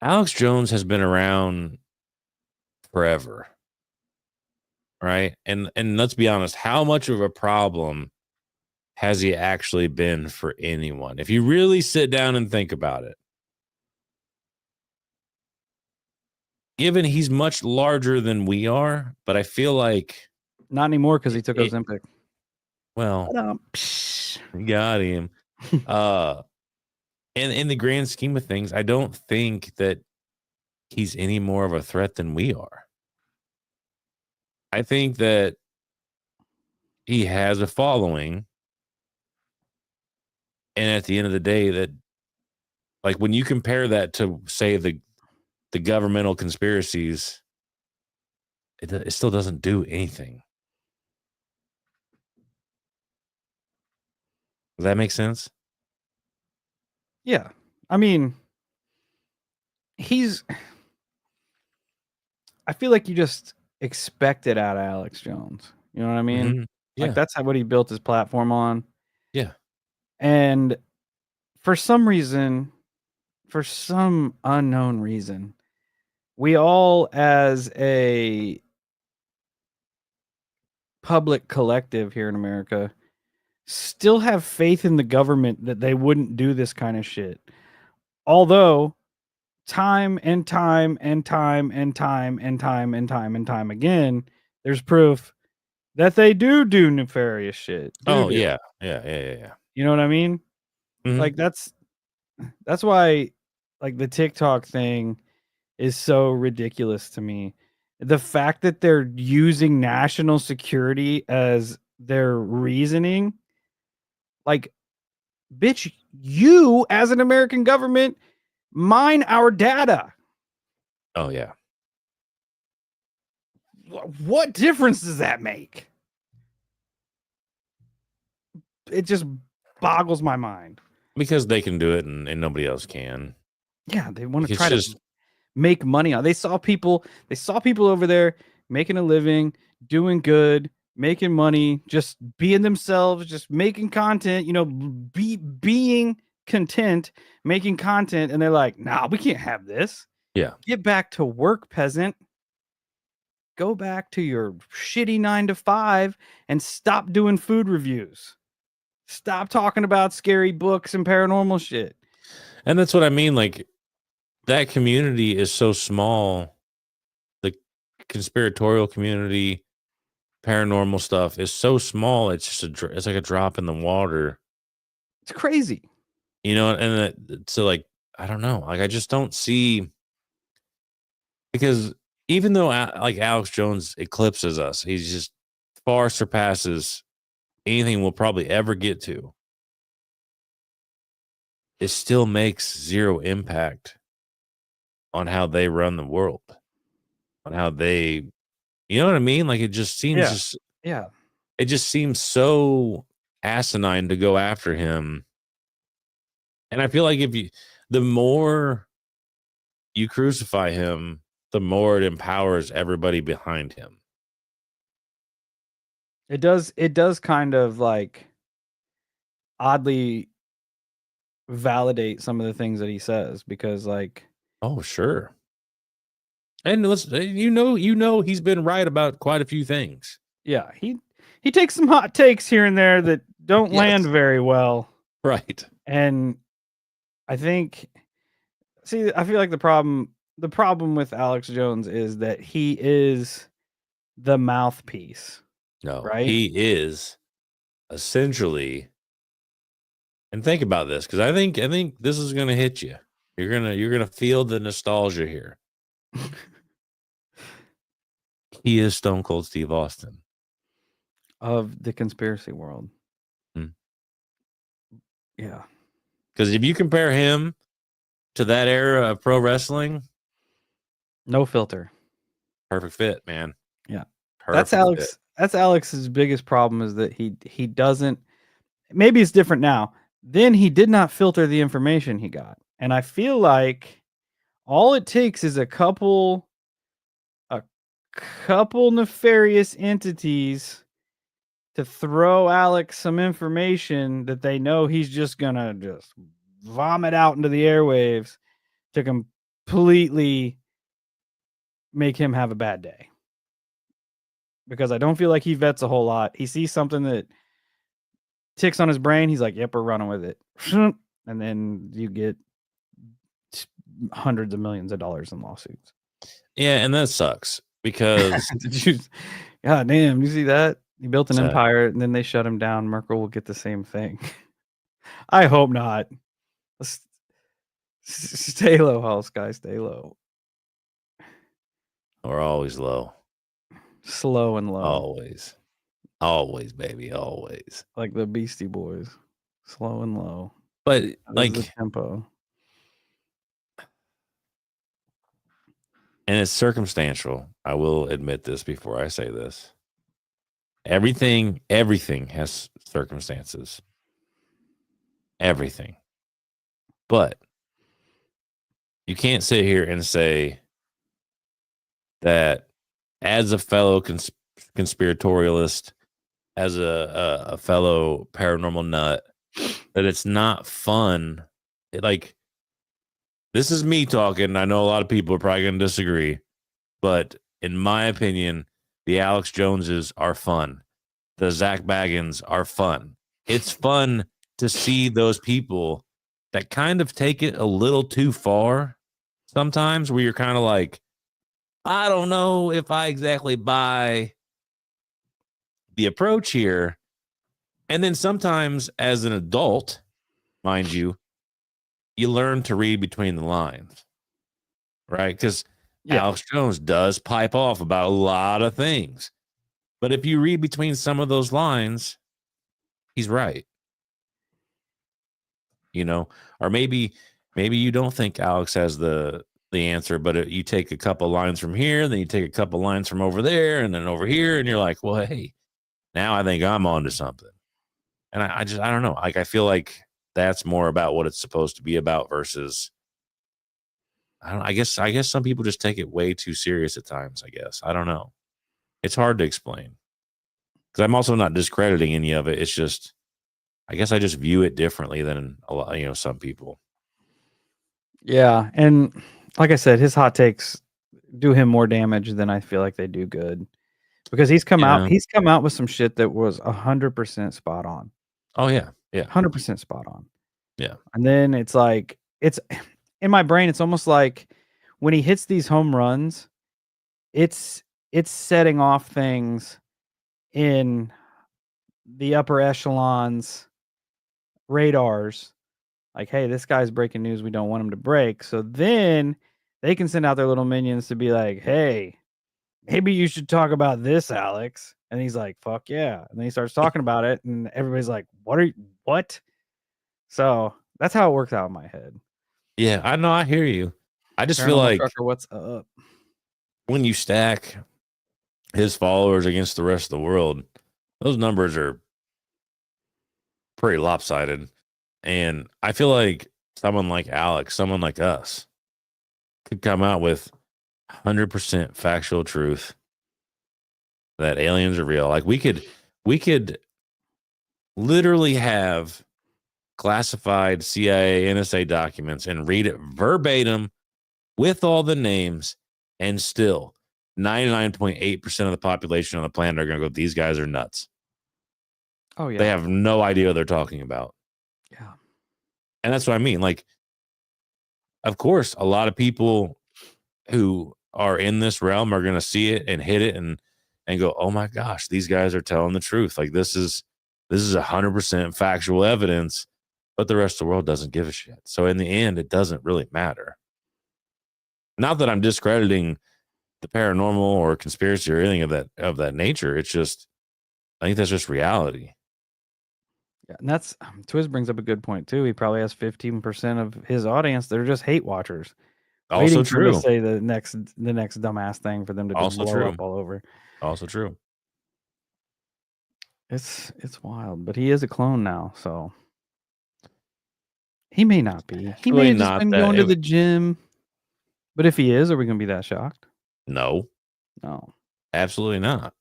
Alex Jones has been around forever, right? And let's be honest, how much of a problem has he actually been for anyone? If you really sit down and think about it, given he's much larger than we are, but I feel like not anymore because he took Ozempic. Well, got him. And in the grand scheme of things, I don't think that he's any more of a threat than we are. I think that he has a following. And at the end of the day, that like when you compare that to say the governmental conspiracies, it still doesn't do anything. Does that make sense? Yeah. I mean, I feel like you just expect it out of Alex Jones. You know what I mean? Mm-hmm. Yeah. Like that's what he built his platform on. Yeah. And for some unknown reason, we all as a public collective here in America still have faith in the government that they wouldn't do this kind of shit. Although time and time and time and time and time and time and time again, there's proof that they do nefarious shit. Oh yeah, yeah. You know what I mean? Mhm. Like that's why like the TikTok thing is so ridiculous to me. The fact that they're using national security as their reasoning, like, bitch, you as an American government mine our data. Oh yeah. What difference does that make? It just boggles my mind. Because they can do it and nobody else can. Yeah, they want Like, to it's try to just make money on. They saw people over there making a living, doing good, making money, just being themselves, just making content, being content, making content, and they're like, "Nah, we can't have this. yeah. Get back to work, peasant. Go back to your shitty 9 to 5 and stop doing food reviews. Stop talking about scary books and paranormal shit." And that's what I mean. Like, that community is so small. The conspiratorial community, paranormal stuff is so small. It's just it's like a drop in the water, It's crazy. you know. And so, like, I don't know. Like, I just don't see, because even though like Alex Jones eclipses us, he's just far surpasses anything we'll probably ever get to. It still makes zero impact on how they run the world, on how they, you know what I mean? Like, it just seems Yeah. Yeah. it just seems so asinine to go after him. And I feel like the more you crucify him, the more it empowers everybody behind him. It does kind of like oddly validate some of the things that he says because like Oh, sure. And you know he's been right about quite a few things. yeah, he takes some hot takes here and there that don't land Yes. very well. Right. And I think see I feel like the problem with Alex Jones is that he is the mouthpiece, No, right? he is essentially, and think about this, because I think this is gonna hit you. You're gonna feel the nostalgia here. He is Stone Cold Steve Austin. Of the conspiracy world. Hmm. Yeah. Because if you compare him to that era of pro wrestling, No filter. perfect fit, man. Yeah. That's Perfect fit. Alex. That's Alex's biggest problem is that he doesn't. Maybe it's different now. Then he did not filter the information he got, and I feel like all it takes is a couple nefarious entities to throw Alex some information that they know he's just gonna just vomit out into the airwaves to completely make him have a bad day. Because I don't feel like he vets a whole lot. He sees something that ticks on his brain. He's like, "Yep, we're running with it," and then you get hundreds of millions of dollars in lawsuits. Yeah, and that sucks because Did you? God damn! You see that? He built an so, empire, and then they shut him down. Merkel will get the same thing. I hope not. Stay low, House guy. Stay low. we're always low. Slow and low, Always. Always, baby. Always. like the Beastie Boys. Slow and low. But That is the like, tempo. and it's circumstantial. I will admit this before I say this. Everything has circumstances. Everything. But you can't sit here and say that as a fellow conspiratorialist, as a fellow paranormal nut, that it's not fun. Like, this is me talking. I know a lot of people are probably going to disagree, but in my opinion, the Alex Joneses are fun. The Zach Baggins are fun. It's fun to see those people that kind of take it a little too far sometimes, where you're kind of like, I don't know if I exactly buy the approach here. And then sometimes as an adult, mind you, you learn to read between the lines, right? Because Yeah. Alex Jones does pipe off about a lot of things. But if you read between some of those lines, he's right. You know, or maybe you don't think Alex has the answer, but you take a couple lines from here, then you take a couple lines from over there, and then over here, and you're like, well, hey, now I think I'm onto something. And I don't know. Like, I feel like that's more about what it's supposed to be about versus, I guess some people just take it way too serious at times. I guess I don't know. It's hard to explain because I'm also not discrediting any of it. It's just, I guess I just view it differently than a lot, some people. Yeah, and like I said, his hot takes do him more damage than I feel like they do good. Because he's come out with some shit that was 100% spot on. Oh yeah. Yeah. 100% spot on. Yeah. And then it's like it's in my brain, it's almost like when he hits these home runs, it's setting off things in the upper echelons radars. Like, hey, this guy's breaking news we don't want him to break. So then they can send out their little minions to be like, hey, maybe you should talk about this, Alex. And he's like, fuck yeah. And then he starts talking about it, and everybody's like, what? So that's how it works out in my head. Yeah, I know. I hear you. I just feel Paranormal like Trucker, what's up? when you stack his followers against the rest of the world, those numbers are pretty lopsided. And I feel like someone like Alex, someone like us, could come out with 100% factual truth that aliens are real. Like we could literally have classified CIA, NSA documents and read it verbatim with all the names, and still 99.8% of the population on the planet are going to go, these guys are nuts. Oh, yeah. They have no idea what they're talking about. Yeah. And that's what I mean. Like, of course, a lot of people who are in this realm are going to see it and hit it and go, oh my gosh, these guys are telling the truth. Like this is 100% factual evidence, but the rest of the world doesn't give a shit. So in the end, it doesn't really matter. Not that I'm discrediting the paranormal or conspiracy or anything of that nature. It's just, I think that's just reality. Yeah, and that's Twiz brings up a good point too. He probably has 15% of his audience that are just hate watchers, Also waiting for him to true. say the next dumbass thing for them to just Also blow true. up all over. Also true. It's wild, but he is a clone now, so he may not be. He may Really have just not been that. going to the gym. But if he is, are we going to be that shocked? No, No. absolutely not.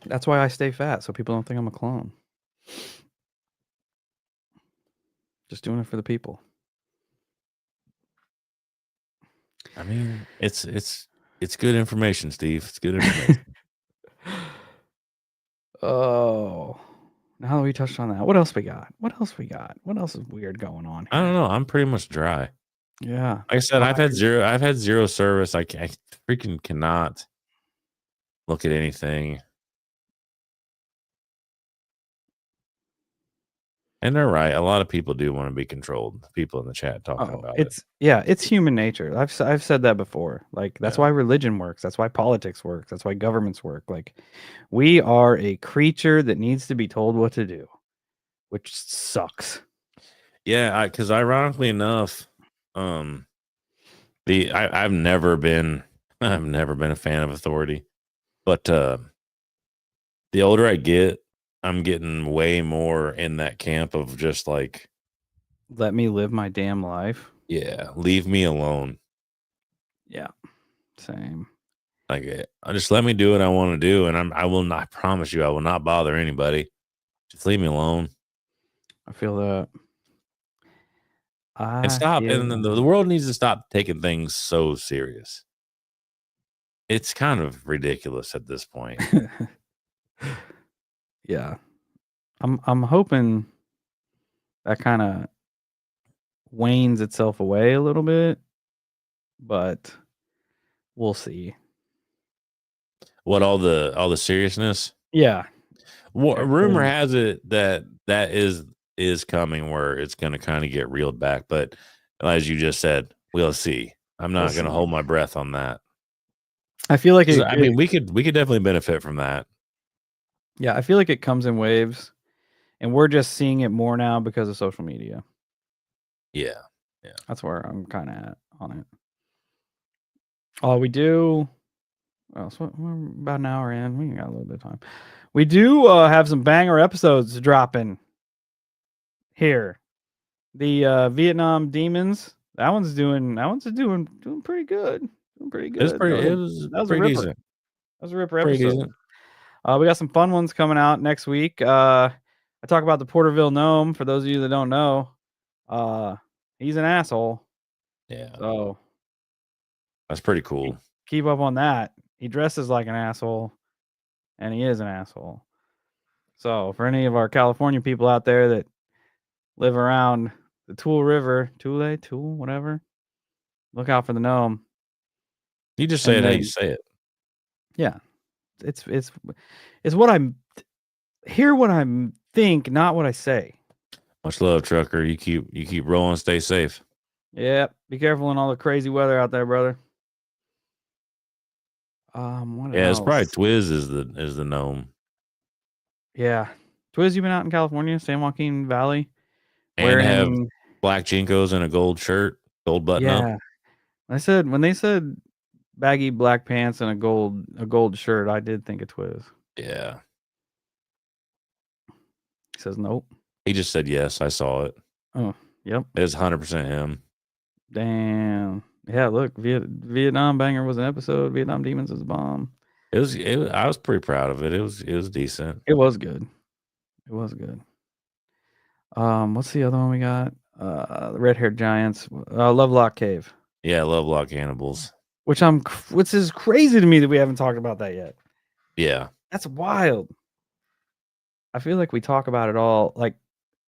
That's why I stay fat, so people don't think I'm a clone. Just doing it for the people. I mean, it's good information, Steve. It's good information. Oh, now that we touched on that, what else we got? What else is weird going on I here? don't know. I'm pretty much dry. Yeah. Like I said, I've had zero service. I freaking cannot look at anything. And they're right. A lot of people do want to be controlled. People in the chat talking about it. It's human nature. I've said that before. Like that's why religion works. That's why politics works. That's why governments work. Like we are a creature that needs to be told what to do, which sucks. Yeah, because ironically enough, I've never been a fan of authority, but the older I get, I'm getting way more in that camp of just like, Let me live my damn life. yeah, leave me alone. Yeah, same. Like, just let me do what I want to do, and I will not. I promise you, I will not bother anybody. Just leave me alone. I feel that. And stop. And then the world needs to stop taking things so serious. It's kind of ridiculous at this point. Yeah. I'm hoping that kind of wanes itself away a little bit, but we'll see. What all the seriousness? Yeah. Rumor has it that is coming, where it's going to kind of get reeled back. But as you just said, we'll see. I'm not going to hold my breath on that. I feel like I mean, we could definitely benefit from that. Yeah, I feel like it comes in waves, and we're just seeing it more now because of social media. Yeah. That's where I'm kind of at on it. Oh, we do. Well, so we're about an hour in. We got a little bit of time. We do have some banger episodes dropping here. The Vietnam Demons. That one's doing pretty good. Doing pretty good. It was That was a pretty ripper. decent. That was a ripper Pretty episode. decent. We got some fun ones coming out next week. I talk about the Porterville Gnome. For those of you that don't know, he's an asshole. Yeah. So That's pretty cool. Keep up on that. He dresses like an asshole, and he is an asshole. So for any of our California people out there that live around the Tool River, Tool, whatever, look out for the gnome. You just say it how you say it. Yeah, it's what I'm hear what I'm think, not what I say. Much love, trucker. You keep rolling. Stay safe. Yeah, be careful in all the crazy weather out there, brother. What else? It's probably Twiz is the gnome. Yeah, Twiz, you been out in California, San Joaquin Valley, and have black jinkos and a gold shirt, gold button up. When they said baggy black pants and a gold shirt, I did think of Twiz. Yeah. He says nope. He just said yes. I saw it. Oh, yep. It's 100% him. Damn. Yeah, look, Vietnam Banger was an episode. Vietnam Demons is a bomb. I was pretty proud of it. It was decent. It was good. It was good. What's the other one we got? The Red Haired Giants. Lovelock Cave. Yeah, Lovelock Cannibals. Which is crazy to me that we haven't talked about that yet. Yeah. That's wild. I feel like we talk about it all. Like,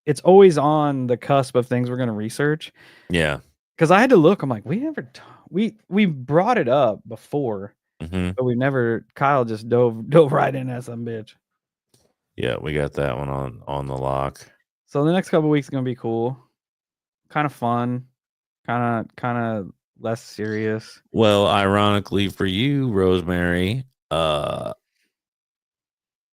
it's always on the cusp of things we're going to research. Yeah. Because I had to look. I'm like, we brought it up before, but we never. Kyle just dove right in as some bitch. Yeah, we got that one on the lock. So the next couple of weeks is gonna be cool, kind of fun, kind of less serious. Well, ironically for you, Rosemary, the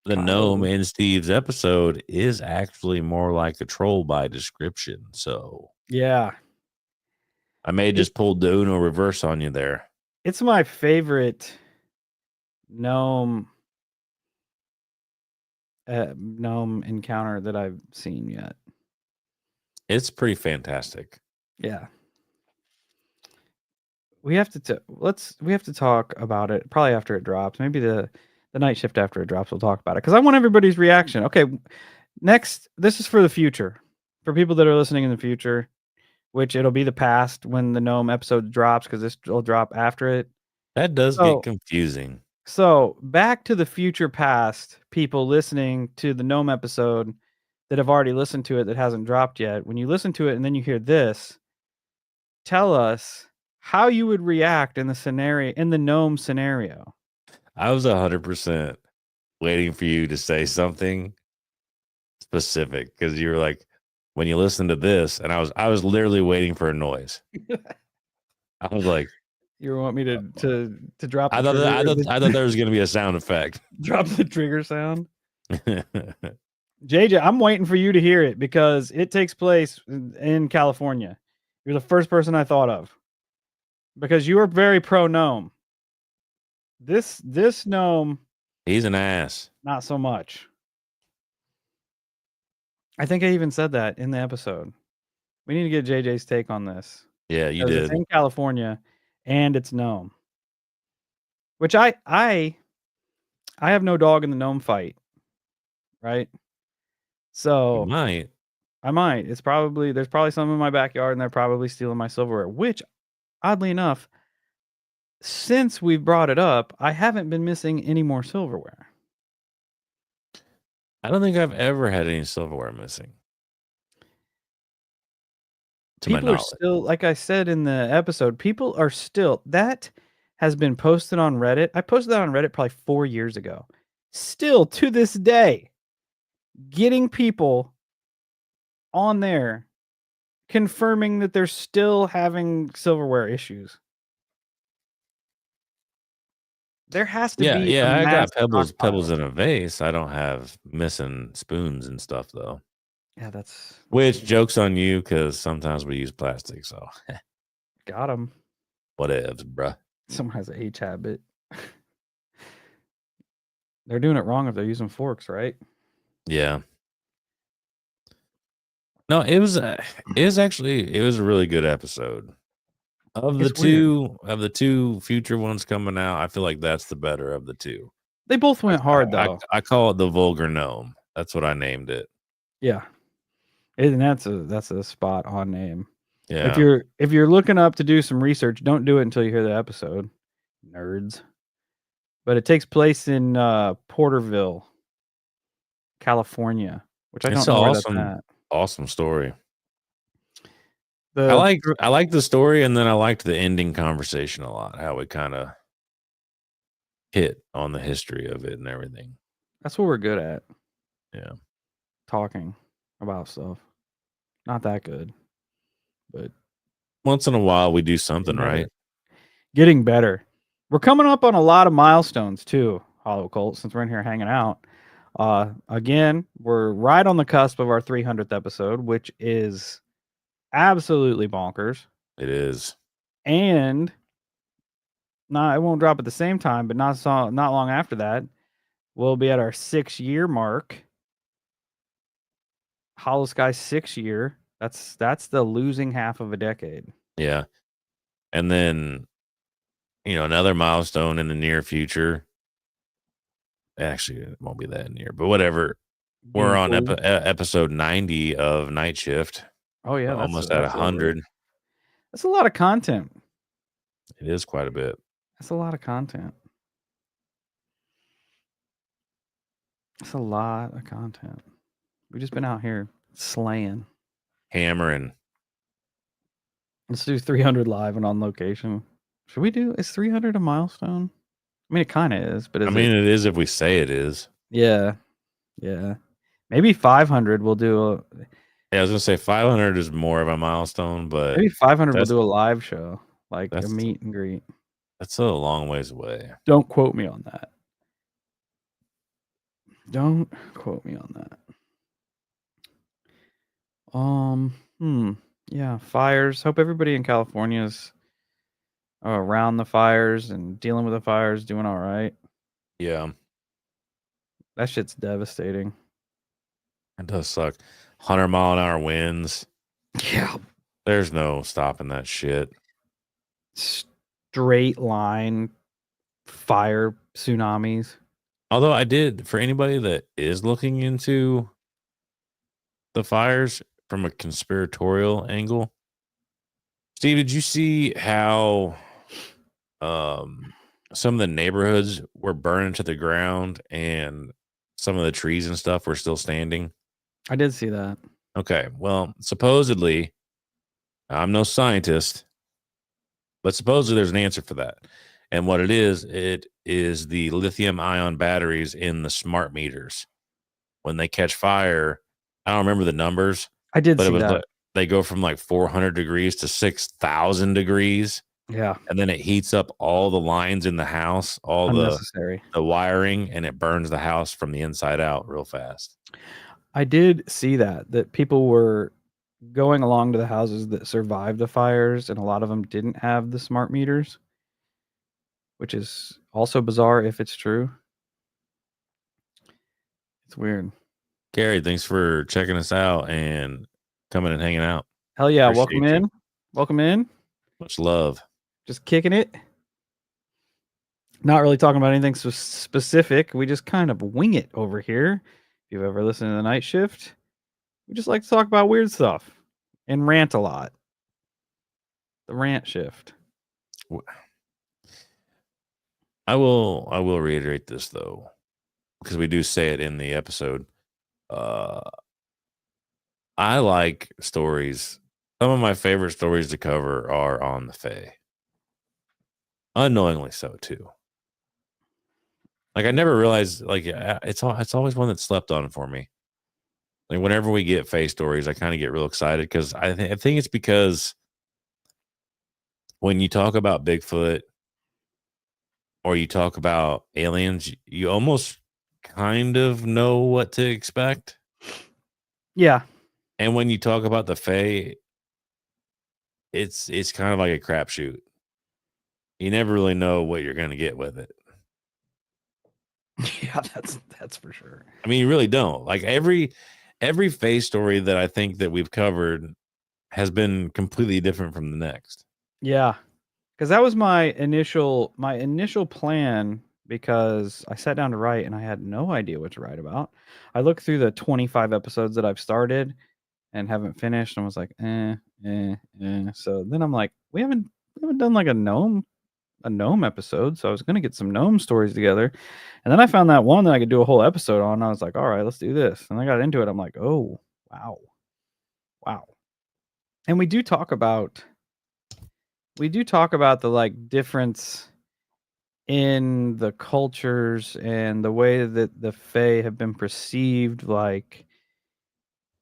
gnome in Steve's episode is actually more like a troll by description. So yeah, I may have just pulled the Uno reverse on you there. It's my favorite gnome encounter that I've seen yet. It's pretty fantastic. Yeah. We have to talk about it probably after it drops. Maybe the night shift after it drops, we'll talk about it because I want everybody's reaction. Okay, next, this is for the future, for people that are listening in the future, which it'll be the past when the gnome episode drops because this will drop after it. That does get confusing. So back to the future past, people listening to the gnome episode that have already listened to it that hasn't dropped yet. When you listen to it and then you hear this, tell us how you would react in the gnome scenario. I was 100% waiting for you to say something specific because you were like, when you listen to this, and I was literally waiting for a noise. I was like, you want me to drop? I thought there was going to be a sound effect. Drop the trigger sound. JJ, I'm waiting for you to hear it because it takes place in California. You're the first person I thought of because you are very pro gnome. This gnome, he's an ass. Not so much. I think I even said that in the episode. We need to get JJ's take on this. Yeah, you did. It's in California, and it's gnome. Which I have no dog in the gnome fight, right? So I might. There's probably some in my backyard, and they're probably stealing my silverware. Which, oddly enough, since we brought it up, I haven't been missing any more silverware. I don't think I've ever had any silverware missing. People are still, like I said in the episode, that has been posted on Reddit. I posted that on Reddit probably 4 years ago. Still to this day, getting people on there confirming that they're still having silverware issues. There has to be a I mass got pebbles stockpile. in a vase. I don't have missing spoons and stuff though. Yeah, that's Which joke's on you because sometimes we use plastic. So got them. whatevs, bruh. Someone has an H habit. They're doing it wrong if they're using forks, right? Yeah. No, it was a really good episode. Of It's weird. the two future ones coming out, I feel like that's the better of the two. They both went hard though. I call it the vulgar gnome. That's what I named it. Yeah. And that's a spot on name. Yeah. If you're looking up to do some research, don't do it until you hear the episode. Nerds. But it takes place in Porterville, California, which I It's don't an know where that's at. awesome story. The I like the story, and then I liked the ending conversation a lot, how it kind of hit on the history of it and everything. That's what we're good at. Yeah. Talking about stuff. Not that good. But Once in a while we do something right. Getting better. We're coming up on a lot of milestones too, Hollow Cult, since we're in here hanging out. Again, we're right on the cusp of our 300th episode, which is absolutely bonkers. It is. And it won't drop at the same time, but not long after that, we'll be at our 6-year mark. Hollow Sky 6 year. That's the losing half of a decade. Yeah. And then, another milestone in the near future. Actually, it won't be that near, but whatever. We're on episode 90 of Night Shift. Oh yeah, almost at 100. That's a lot of content. It is quite a bit. That's a lot of content. That's a lot of content. We've just been out here slaying. Hammering. Let's do 300 live and on location. Should we do? Is 300 a milestone? I mean, it kind of is, but it is if we say it is. Yeah. Maybe 500 we'll do. I was gonna say 500 is more of a milestone, but maybe 500 we'll do a live show, like a meet and greet. That's a long ways away. Don't quote me on that. Don't quote me on that. Yeah, fires. Hope everybody in California is around the fires and dealing with the fires, doing all right. Yeah. That shit's devastating. It does suck. 100-mile-an-hour winds. Yeah. There's no stopping that shit. Straight line fire tsunamis. Although I did, for anybody that is looking into the fires from a conspiratorial angle, Steve, did you see how some of the neighborhoods were burning to the ground and some of the trees and stuff were still standing? I did see that. Okay, well, supposedly, I'm no scientist, but supposedly there's an answer for that. And what it is the lithium ion batteries in the smart meters. When they catch fire, I don't remember the numbers. I did see that. Like, they go from like 400 degrees to 6,000 degrees. Yeah. And then it heats up all the lines in the house, all the wiring, and it burns the house from the inside out real fast. I did see that people were going along to the houses that survived the fires, and a lot of them didn't have the smart meters, which is also bizarre if it's true. It's weird. Gary, thanks for checking us out and coming and hanging out. Hell yeah. Welcome in. Much love. Just kicking it. Not really talking about anything so specific. We just kind of wing it over here. If you've ever listened to the Night Shift, we just like to talk about weird stuff and rant a lot. The rant shift. I will reiterate this though, because we do say it in the episode. I like stories. Some of my favorite stories to cover are on the Fae. Unknowingly so too. Like I never realized. Like it's always one that slept on for me. Like whenever we get Fae stories, I kind of get real excited because I think it's because when you talk about Bigfoot or you talk about aliens, you almost kind of know what to expect. Yeah. And when you talk about the Fae, it's kind of like a crapshoot. You never really know what you're going to get with it. Yeah, that's for sure. I mean, you really don't. Like every Fae story that I think that we've covered has been completely different from the next. Yeah. Because that was my initial plan, because I sat down to write and I had no idea what to write about. I looked through the 25 episodes that I've started and haven't finished and was like, So then I'm like, we haven't done like a gnome episode, so I was gonna get some gnome stories together. And then I found that one that I could do a whole episode on. And I was like, all right, let's do this. And I got into it. I'm like, oh, wow. Wow. And we do talk about the like difference in the cultures and the way that the Fae have been perceived, like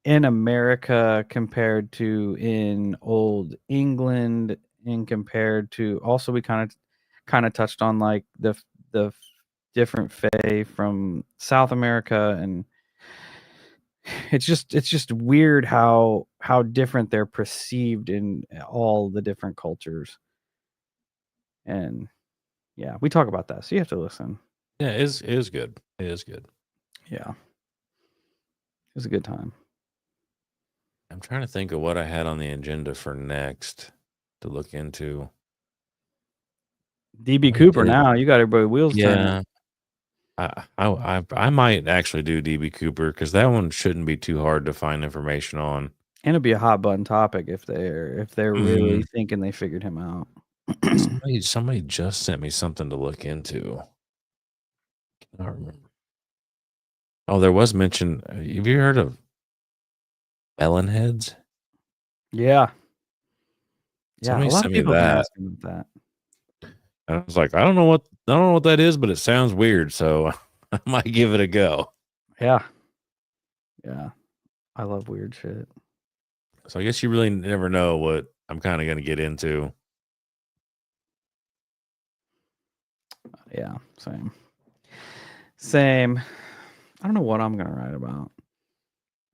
in America compared to in old England, and compared to, also we kind of touched on like the different Fae from South America, and it's just weird how different they're perceived in all the different cultures. And yeah, we talk about that, so you have to listen. Yeah, it is good. It is good. Yeah, it was a good time. I'm trying to think of what I had on the agenda for next to look into. DB Cooper, now you got everybody wheels turning. Yeah. I might actually do DB Cooper because that one shouldn't be too hard to find information on. And it'll be a hot button topic if they're really thinking they figured him out. Somebody just sent me something to look into. I cannot remember. Oh, there was mention. Have you heard of melon heads? Yeah. Yeah, Somebody a lot of sent me people have been that. asking about that. And I was like, I don't know what that is, but it sounds weird, so I might give it a go. Yeah. Yeah. I love weird shit. So I guess you really never know what I'm kind of going to get into. Yeah, same. I don't know what I'm gonna write about.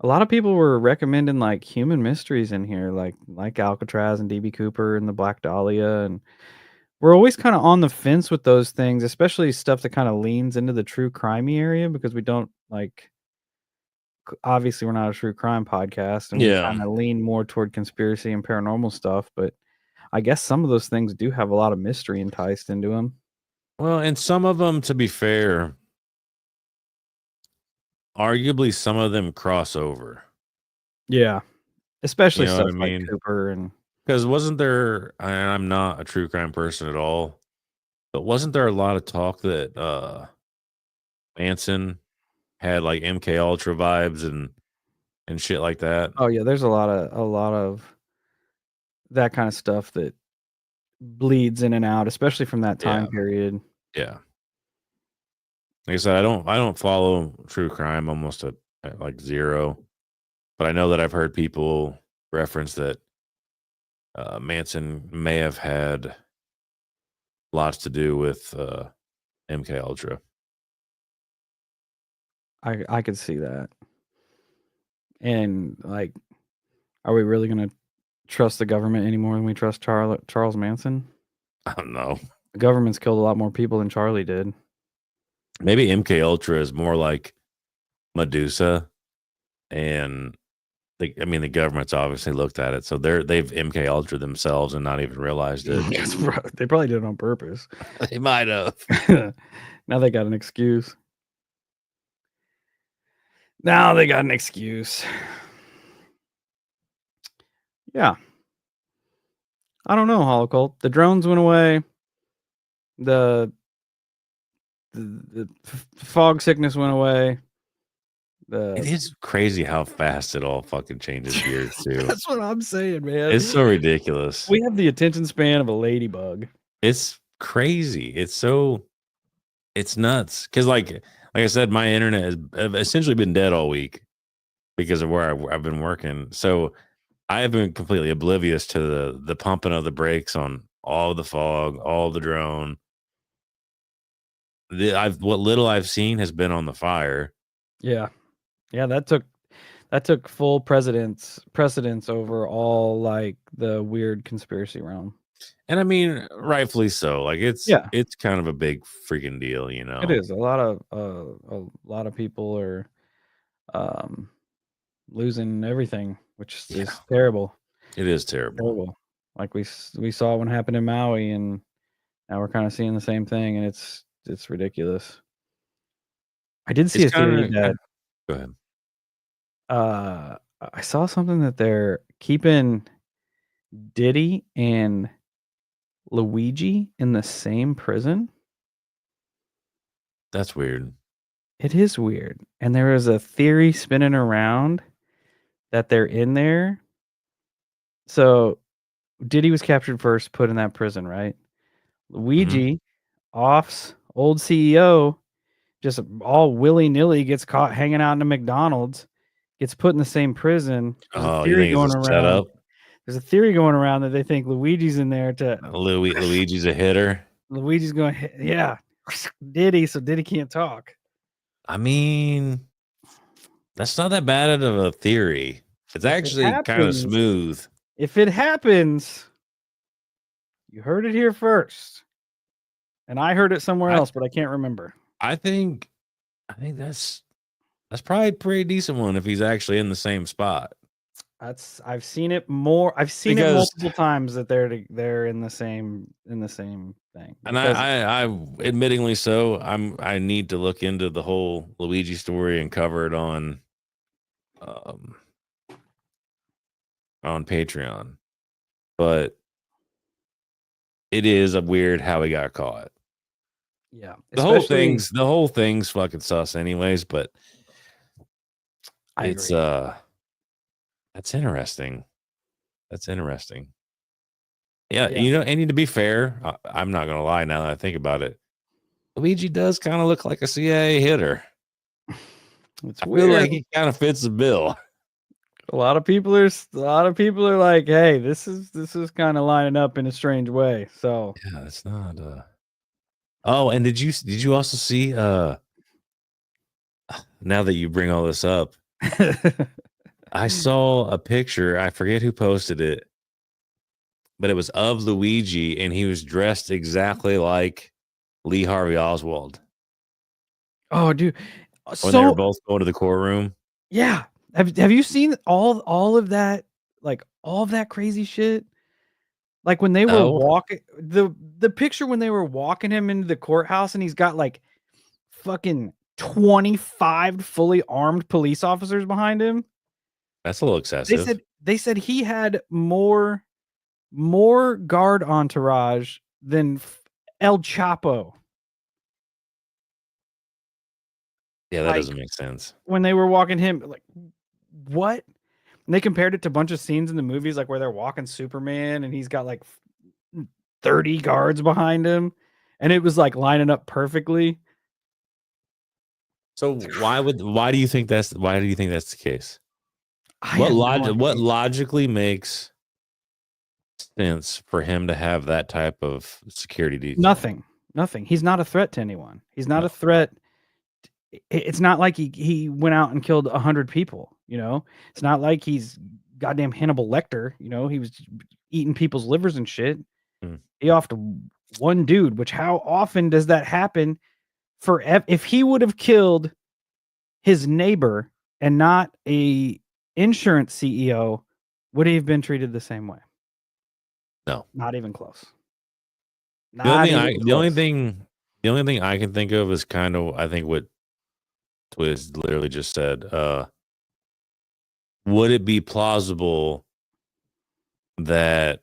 A lot of people were recommending like human mysteries in here, like Alcatraz and DB Cooper and the Black Dahlia, and we're always kind of on the fence with those things, especially stuff that kind of leans into the true crimey area, because we don't like. Obviously, we're not a true crime podcast, and we kind of lean more toward conspiracy and paranormal stuff. But I guess some of those things do have a lot of mystery enticed into them. Well, and some of them, to be fair, arguably some of them cross over. Yeah, especially You know stuff what I like mean? Cooper and. Because wasn't there? I'm not a true crime person at all, but wasn't there a lot of talk that Manson had like MK Ultra vibes and shit like that? Oh yeah, there's a lot of that kind of stuff that bleeds in and out, especially from that time period. Yeah. Like I said, I don't follow true crime almost at like zero, but I know that I've heard people reference that Manson may have had lots to do with MK Ultra. I could see that. And like, are we really gonna trust the government any more than we trust Charles Manson? I don't know. The government's killed a lot more people than Charlie did. Maybe MK Ultra is more like Medusa, and the government's obviously looked at it, so they've MK Ultra themselves and not even realized it. They probably did it on purpose. They might have. Now they got an excuse. Now they got an excuse. Yeah. I don't know, Holocult. The drones went away. The fog sickness went away. It is crazy how fast it all fucking changes gears too. That's what I'm saying, man. It's so ridiculous. We have the attention span of a ladybug. It's crazy. It's nuts. Because like I said, my internet has essentially been dead all week because of where I've been working. So I have been completely oblivious to the pumping of the brakes on all the fog, all the drone. What little I've seen has been on the fire. Yeah. Yeah, that took full precedence over all like the weird conspiracy realm. And I mean, rightfully so. Like Yeah, it's kind of a big freaking deal, you it know. is. A lot of people are um losing everything, which Yeah, is terrible. it is terrible. Terrible. Like we saw what happened in Maui, and now we're kind of seeing the same thing, and it's ridiculous. I did see It's a theory kind that of go ahead. uh I saw something that they're keeping Diddy and Luigi in the same prison. That's weird. It is weird. And there is a theory spinning around that they're in there. So Diddy was captured first, put in that prison, right? Hmm. Luigi, Off's old CEO, just all willy nilly gets caught hanging out in a McDonald's, gets put in the same prison. There's a Oh, you theory think it's going a around. setup? There's a theory going around that they think Luigi's in there to Luigi's a hitter. Luigi's going, yeah, Diddy, so Diddy can't talk. I mean, that's not that bad of a theory. It's If it actually kind of happens, smooth. if it happens, you heard it here first. And I heard it somewhere I else, but I can't remember. I think that's probably a pretty decent one if he's actually in the same spot. I've seen it more. I've seen it Because multiple times that they're in the same thing and because I admittingly so, I need to look into the whole Luigi story and cover it um on Patreon. But it is a weird how he got caught. yeah, The whole especially thing's fucking sus anyways, but I it's agree. that's interesting. That's interesting. Yeah, Yeah, you know, and to be fair, I'm not gonna lie now that I think about it. Luigi does kind of look like a CIA hitter. it's I feel like weird. he kind of fits the bill. A lot of people are like, "Hey, this is kind of lining up in a strange way." So, Yeah, it's not oh, and did you also see now that you bring all this up, I saw a picture, I forget who posted it, but it was of Luigi and he was dressed exactly like Lee Harvey Oswald oh, dude, when they were so both going to the courtroom. yeah. Have you seen all of that? Like all of that crazy shit? Like, when they were No, walking the picture when they were walking him into the courthouse and he's got, like, fucking 25 fully armed police officers behind him. that's a little excessive. They said he had more guard entourage than El Chapo. Yeah, that Like, doesn't make sense. when they were walking him, like, what? And they compared it to a bunch of scenes in the movies, like, where they're walking Superman and he's got, like, 30 guards behind him, and it was, like, lining up perfectly. So why do you think that's the case? I have no What idea. logically makes sense for him to have that type of security detail? Nothing, nothing. He's not a threat to anyone. He's not No. a threat. It's not like he went out and killed 100 people, you know? It's not like he's goddamn Hannibal Lecter, you know? He was eating people's livers and shit. Hmm. He offed one dude, which how often does that happen for if he would have killed his neighbor and not a insurance CEO, would he have been treated the same way? No. Not even close. The only Not thing I even close. the only thing I can think of is kind of I think what Twiz literally just said. Would it be plausible that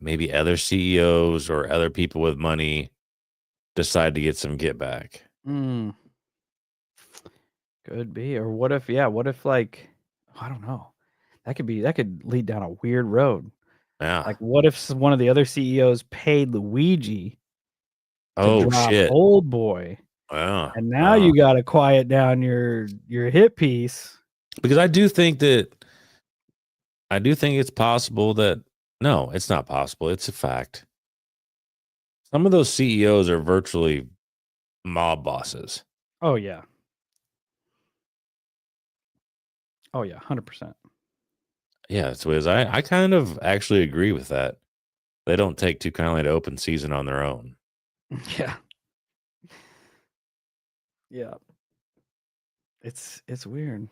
maybe other CEOs or other people with money decide to get some get back? Mm. Could be. Or what if like I don't know. That could lead down a weird road. Yeah. Like, what if one of the other CEOs paid Luigi to Oh drop shit. Old Boy, Yeah. and now you got to quiet down your hit piece? Because I do think it's possible that no, it's not possible. It's a fact. Some of those CEOs are virtually mob bosses. Oh yeah. Oh yeah, 100%. Yeah, it's Wiz. I kind of actually agree with that. They don't take too kindly to open season on their own. Yeah. Yeah. It's weird.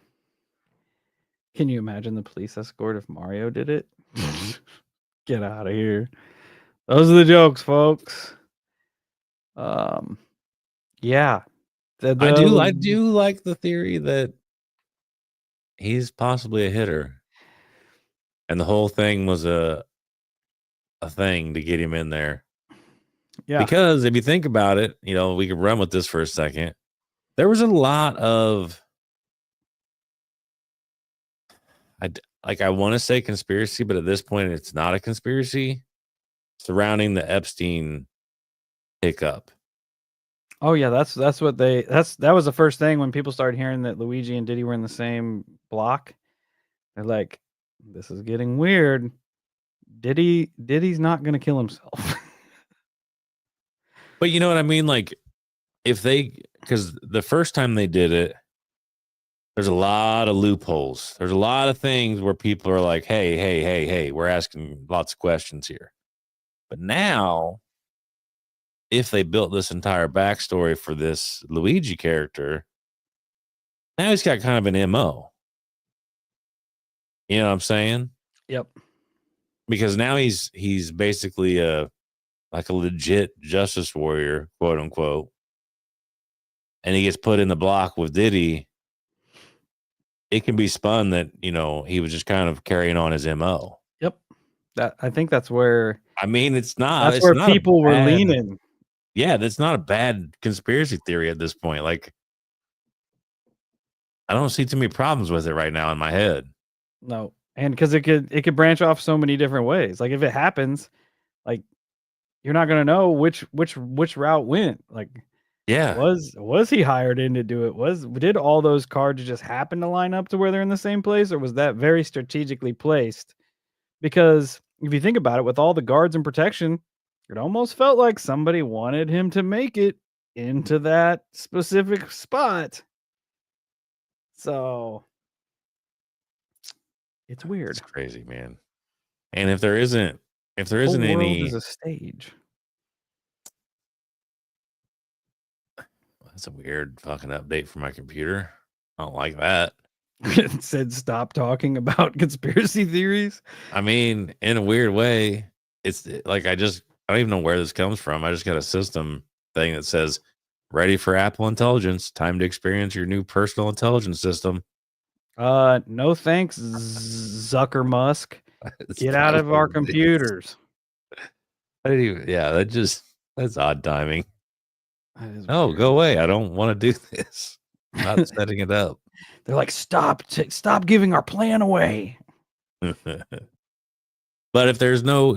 Can you imagine the police escort if Mario did it? Get out of here. Those are the jokes, folks. Yeah. I do like the theory that he's possibly a hitter, and the whole thing was a thing to get him in there. Yeah. Because if you think about it, we could run with this for a second. There was a lot of I want to say conspiracy, but at this point, it's not a conspiracy surrounding the Epstein hiccup. Oh yeah, that was the first thing when people started hearing that Luigi and Diddy were in the same block. They're like, this is getting weird. Diddy's not gonna kill himself. But you know what I mean? Like, because the first time they did it, there's a lot of loopholes. There's a lot of things where people are like, hey, we're asking lots of questions here. But now, if they built this entire backstory for this Luigi character, now he's got kind of an MO. You know what I'm saying? Yep. Because now he's basically like a legit justice warrior, quote unquote. And he gets put in the block with Diddy. It can be spun that, he was just kind of carrying on his MO. Yep. I think that's where I mean, it's that's not where a people were bad, leaning. yeah, that's not a bad conspiracy theory at this point. Like, I don't see too many problems with it right now in my head. No. And because it could branch off so many different ways. Like if it happens, like you're not gonna know which route went. Like Yeah. was he hired in to do it? Did all those cards just happen to line up to where they're in the same place, or was that very strategically placed? Because if you think about it, with all the guards and protection, it almost felt like somebody wanted him to make it into that specific spot. So it's weird. It's crazy, man. And if there isn't The whole world any, is a stage. that's a weird fucking update for my computer. I don't like that. It said stop talking about conspiracy theories. I mean, in a weird way, it's like I don't even know where this comes from. I just got a system thing that says ready for Apple Intelligence, time to experience your new personal intelligence system. No thanks, Zucker Musk. Get out of our computers. That's odd timing. Oh, go away. I don't want to do this. I'm not setting it up. They're like, stop giving our plan away. But if there's no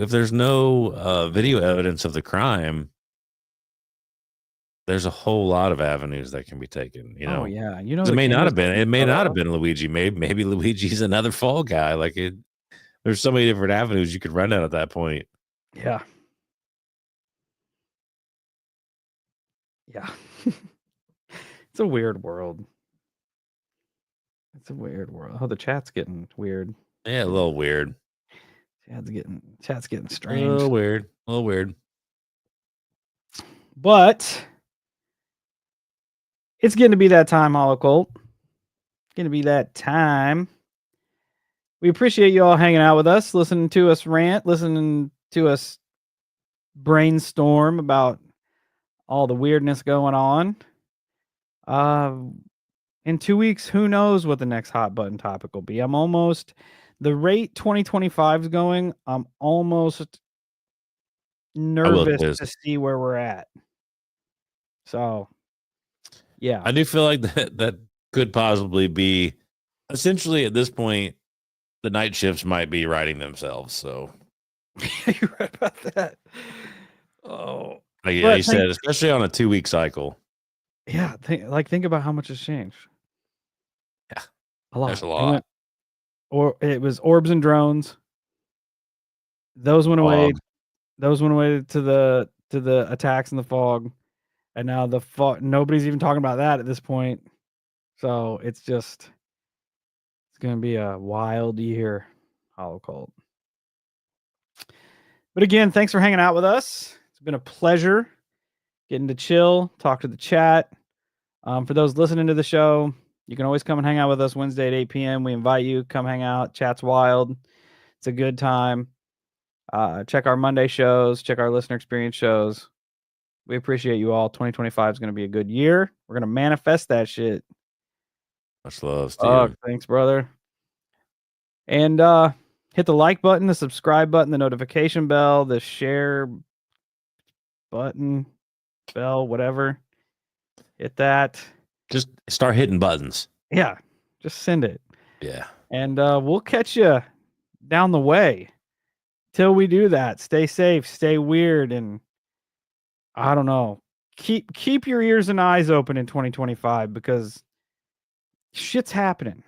video evidence of the crime, there's a whole lot of avenues that can be taken. Oh yeah, it may not have been Luigi. Maybe Luigi's another fall guy. Like there's so many different avenues you could run down at that point. Yeah. Yeah. It's a weird world. It's a weird world. Oh, the chat's getting weird. Yeah, a little weird. Chat's getting strange. A little weird. But it's getting to be that time, Holocult. It's going to be that time. We appreciate you all hanging out with us, listening to us rant, listening to us brainstorm about all the weirdness going on. In 2 weeks, who knows what the next hot button topic will be. The rate 2025 is going, I'm almost nervous to see where we're at. So, yeah. I do feel like that could possibly be essentially at this point, the night shifts might be writing themselves. So You read about that? Oh, Like but you said, especially on a 2-week cycle. yeah, think about how much has changed. Yeah, A lot. there's a lot. It was orbs and drones. Those went away. Fog. Those went away to the attacks in the fog, and now the fog. Nobody's even talking about that at this point. So it's gonna be a wild year, Hollow Cult. But again, thanks for hanging out with us. It's been a pleasure getting to chill, talk to the chat. For those listening to the show, you can always come and hang out with us Wednesday at 8 p.m. We invite you. Come hang out. Chat's wild. It's a good time. Check our Monday shows. Check our listener experience shows. We appreciate you all. 2025 is going to be a good year. We're going to manifest that shit. Much love, Steve. Thanks, brother. And hit the like button, the subscribe button, the notification bell, the share button, bell, whatever. Hit that. Just start hitting buttons. Yeah, just send it. Yeah. And we'll catch you down the way. Till we do that, stay safe, stay weird, and I don't know. Keep your ears and eyes open in 2025 because shit's happening.